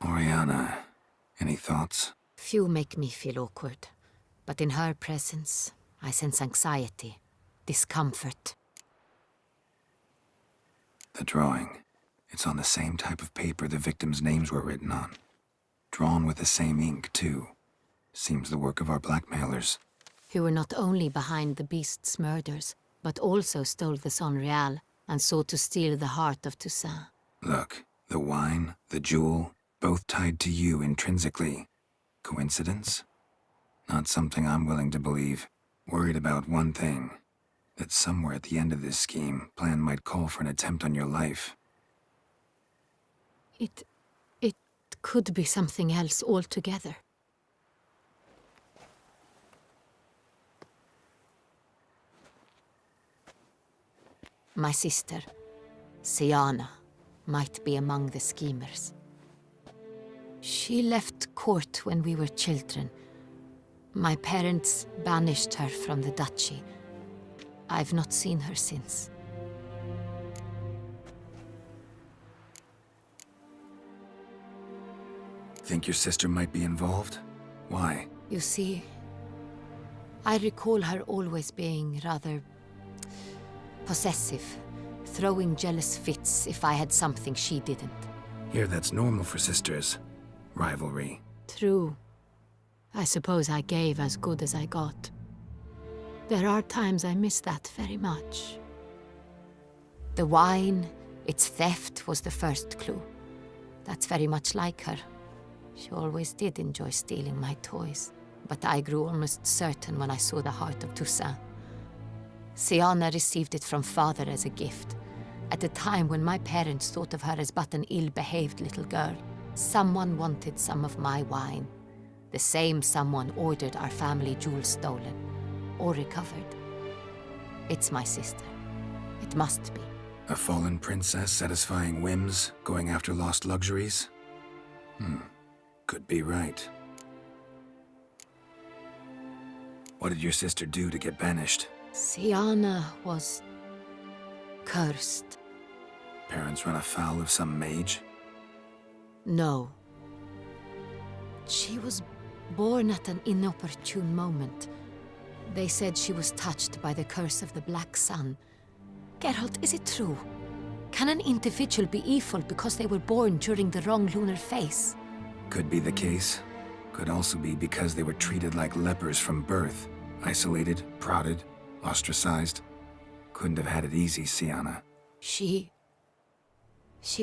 Oriana, any thoughts? Few make me feel awkward, but in her presence, I sense anxiety, discomfort. The drawing. It's on the same type of paper the victims' names were written on. Drawn with the same ink, too. Seems the work of our blackmailers. Who were not only behind the beast's murders, but also stole the Son Real and sought to steal the heart of Toussaint. Look, the wine, the jewel, both tied to you intrinsically. Coincidence? Not something I'm willing to believe. Worried about one thing. That somewhere at the end of this scheme, plan might call for an attempt on your life. It could be something else altogether. My sister, Siana, might be among the schemers. She left court when we were children. My parents banished her from the duchy. I've not seen her since. Think your sister might be involved? Why? You see, I recall her always being rather possessive, throwing jealous fits if I had something she didn't. Here, that's normal for sisters. Rivalry. True. I suppose I gave as good as I got. There are times I miss that very much. The wine, its theft, was the first clue. That's very much like her. She always did enjoy stealing my toys, but I grew almost certain when I saw the heart of Toussaint. Siana received it from father as a gift, at a time when my parents thought of her as but an ill-behaved little girl. Someone wanted some of my wine. The same someone ordered our family jewels stolen, or recovered. It's my sister. It must be. A fallen princess satisfying whims, going after lost luxuries? Could be right. What did your sister do to get banished? Siana was cursed. Parents run afoul of some mage? No. She was born at an inopportune moment. They said she was touched by the curse of the Black Sun. Geralt, is it true? Can an individual be evil because they were born during the wrong lunar phase? Could be the case. Could also be because they were treated like lepers from birth. Isolated, prodded, ostracized. Couldn't have had it easy, Sienna. She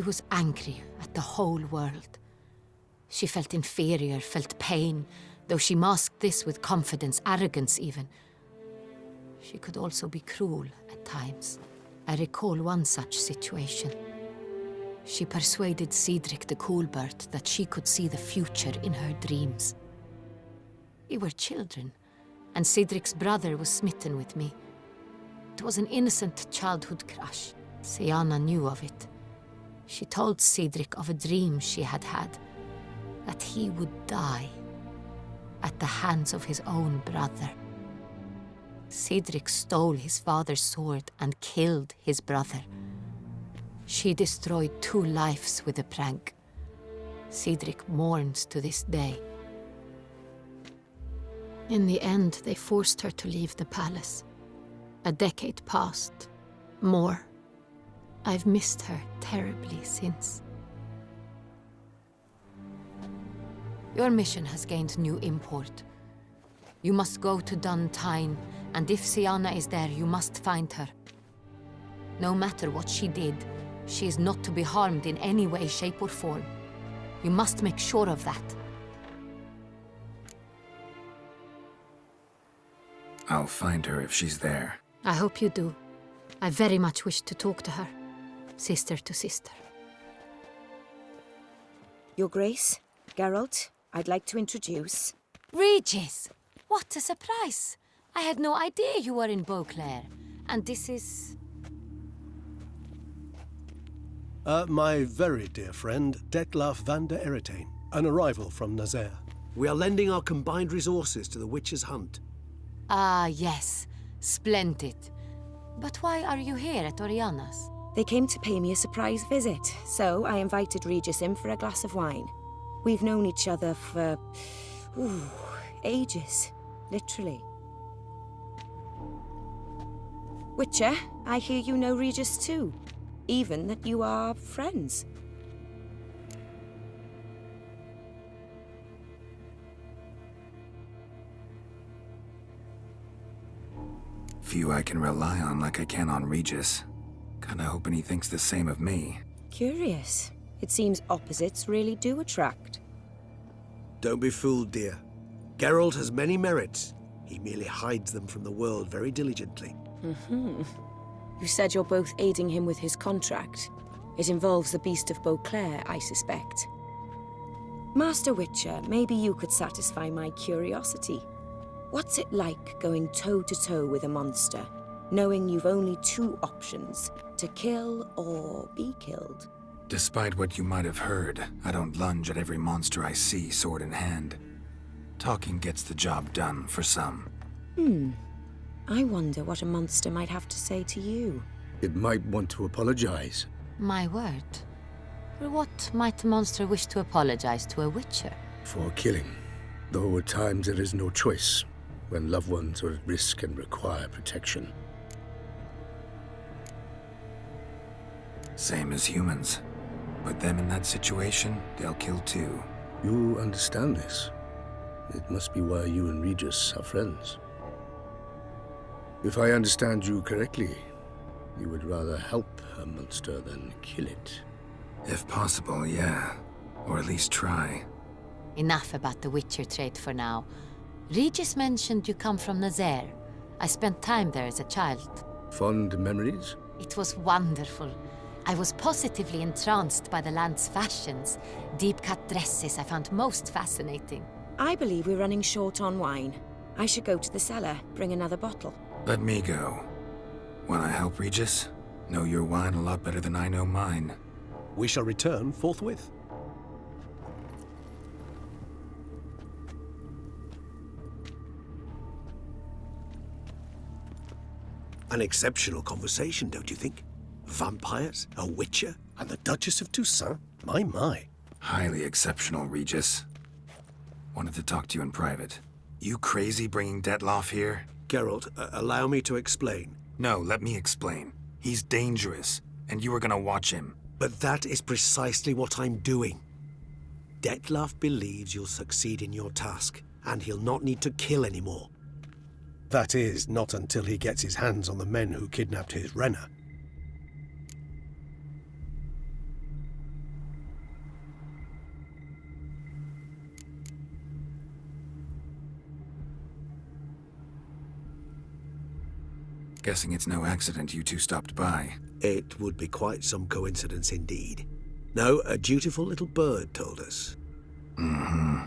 was angry at the whole world. She felt inferior, felt pain, though she masked this with confidence, arrogance even. She could also be cruel at times. I recall one such situation. She persuaded Cedric the Coolbird that she could see the future in her dreams. We were children, and Cedric's brother was smitten with me. It was an innocent childhood crush. Sienna knew of it. She told Cedric of a dream she had had, that he would die at the hands of his own brother. Cedric stole his father's sword and killed his brother. She destroyed 2 lives with a prank. Cedric mourns to this day. In the end, they forced her to leave the palace. A decade passed. More. I've missed her terribly since. Your mission has gained new import. You must go to Dun Tine, and if Sienna is there, you must find her. No matter what she did, she is not to be harmed in any way, shape, or form. You must make sure of that. I'll find her if she's there. I hope you do. I very much wish to talk to her. Sister to sister. Your Grace, Geralt, I'd like to introduce... Regis! What a surprise! I had no idea you were in Beauclair. And this is... My very dear friend, Detlaf van der Eretain, an arrival from Nazaire. We are lending our combined resources to the Witch's Hunt. Ah, yes. Splendid. But why are you here at Oriana's? They came to pay me a surprise visit, so I invited Regis in for a glass of wine. We've known each other for... ages. Literally. Witcher, I hear you know Regis too. Even that you are friends. Few I can rely on like I can on Regis. Kinda hoping he thinks the same of me. Curious. It seems opposites really do attract. Don't be fooled, dear. Geralt has many merits. He merely hides them from the world very diligently. You said you're both aiding him with his contract. It involves the Beast of Beauclair, I suspect. Master Witcher, maybe you could satisfy my curiosity. What's it like going toe-to-toe with a monster, knowing you've only 2 options, to kill or be killed? Despite what you might have heard, I don't lunge at every monster I see sword in hand. Talking gets the job done for some. I wonder what a monster might have to say to you. It might want to apologize. My word. For what might a monster wish to apologize to a witcher? For killing. Though at times there is no choice, when loved ones are at risk and require protection. Same as humans. Put them in that situation, they'll kill too. You understand this. It must be why you and Regis are friends. If I understand you correctly, you would rather help a monster than kill it. If possible, yeah. Or at least try. Enough about the Witcher trait for now. Regis mentioned you come from Nazaire. I spent time there as a child. Fond memories? It was wonderful. I was positively entranced by the land's fashions. Deep-cut dresses I found most fascinating. I believe we're running short on wine. I should go to the cellar, bring another bottle. Let me go. Wanna help, Regis? Know your wine a lot better than I know mine. We shall return forthwith. An exceptional conversation, don't you think? Vampires, a witcher, And the Duchess of Toussaint? My. Highly exceptional, Regis. Wanted to talk to you in private. You crazy bringing Detloff here? Geralt, allow me to explain. No, let me explain. He's dangerous, and you were gonna watch him. But that is precisely what I'm doing. Detloff believes you'll succeed in your task, and he'll not need to kill anymore. That is, not until he gets his hands on the men who kidnapped his Renna. Guessing it's no accident you two stopped by. It would be quite some coincidence indeed. No, a dutiful little bird told us. Mm-hmm.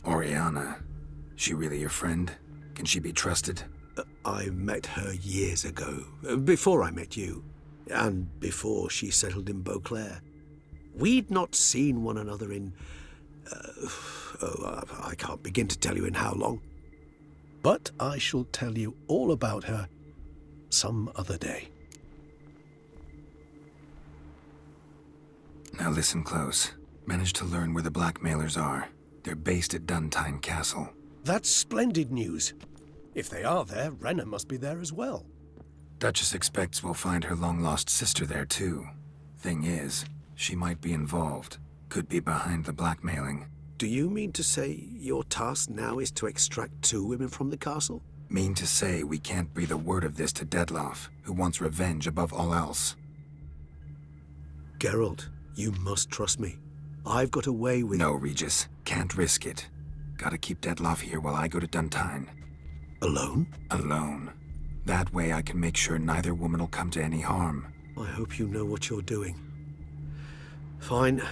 Oriana. She really your friend? Can she be trusted? I met her years ago, before I met you, and before she settled in Beauclair. We'd not seen one another in... I can't begin to tell you in how long. But I shall tell you all about her some other day. Now listen close. Managed to learn where the blackmailers are. They're based at Duntine Castle. That's splendid news. If they are there, Renna must be there as well. Duchess expects we'll find her long-lost sister there, too. Thing is, she might be involved. Could be behind the blackmailing. Do you mean to say your task now is to extract 2 women from the castle? Mean to say we can't breathe a word of this to Detloff, who wants revenge above all else. Geralt, you must trust me. I've got away with... No, Regis. Can't risk it. Gotta keep Detloff here while I go to Duntine. Alone? Alone. That way I can make sure neither woman will come to any harm. I hope you know what you're doing. Fine.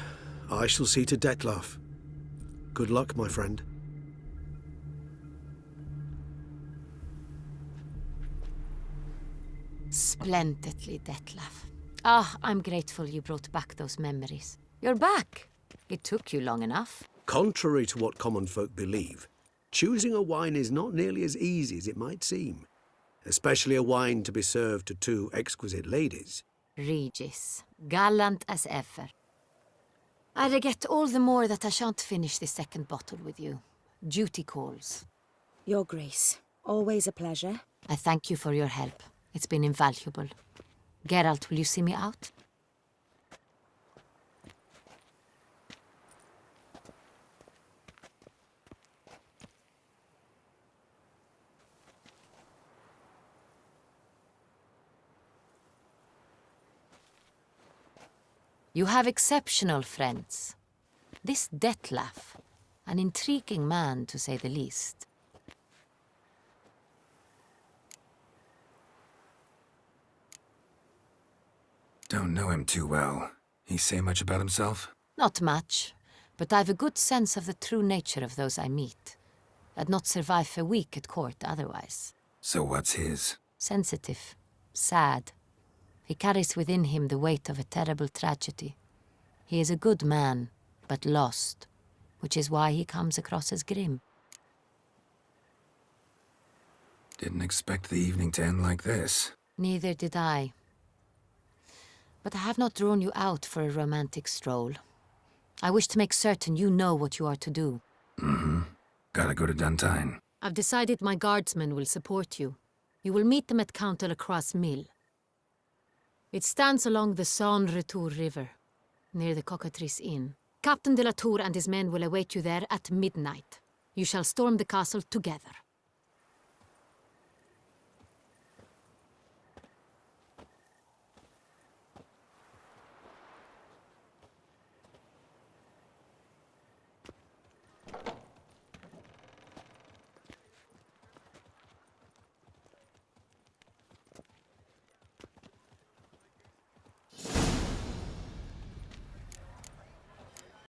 I shall see to Detloff. Good luck, my friend. Splendidly, Detlaff. Ah, I'm grateful you brought back those memories. You're back. It took you long enough. Contrary to what common folk believe, choosing a wine is not nearly as easy as it might seem. Especially a wine to be served to 2 exquisite ladies. Regis, gallant as ever. I regret all the more that I shan't finish this second bottle with you. Duty calls. Your Grace, always a pleasure. I thank you for your help. It's been invaluable. Geralt, will you see me out? You have exceptional friends. This Detlaff, an intriguing man to say the least. Don't know him too well. He say much about himself? Not much, but I've a good sense of the true nature of those I meet. I'd not survive a week at court otherwise. So what's his? Sensitive, sad. He carries within him the weight of a terrible tragedy. He is a good man, but lost, which is why he comes across as grim. Didn't expect the evening to end like this. Neither did I. But I have not drawn you out for a romantic stroll. I wish to make certain you know what you are to do. Mm-hmm. Gotta go to Duntine. I've decided my guardsmen will support you. You will meet them at Count de la Croix's mill. It stands along the Saône-Retour River, near the Cockatrice Inn. Captain de la Tour and his men will await you there at midnight. You shall storm the castle together.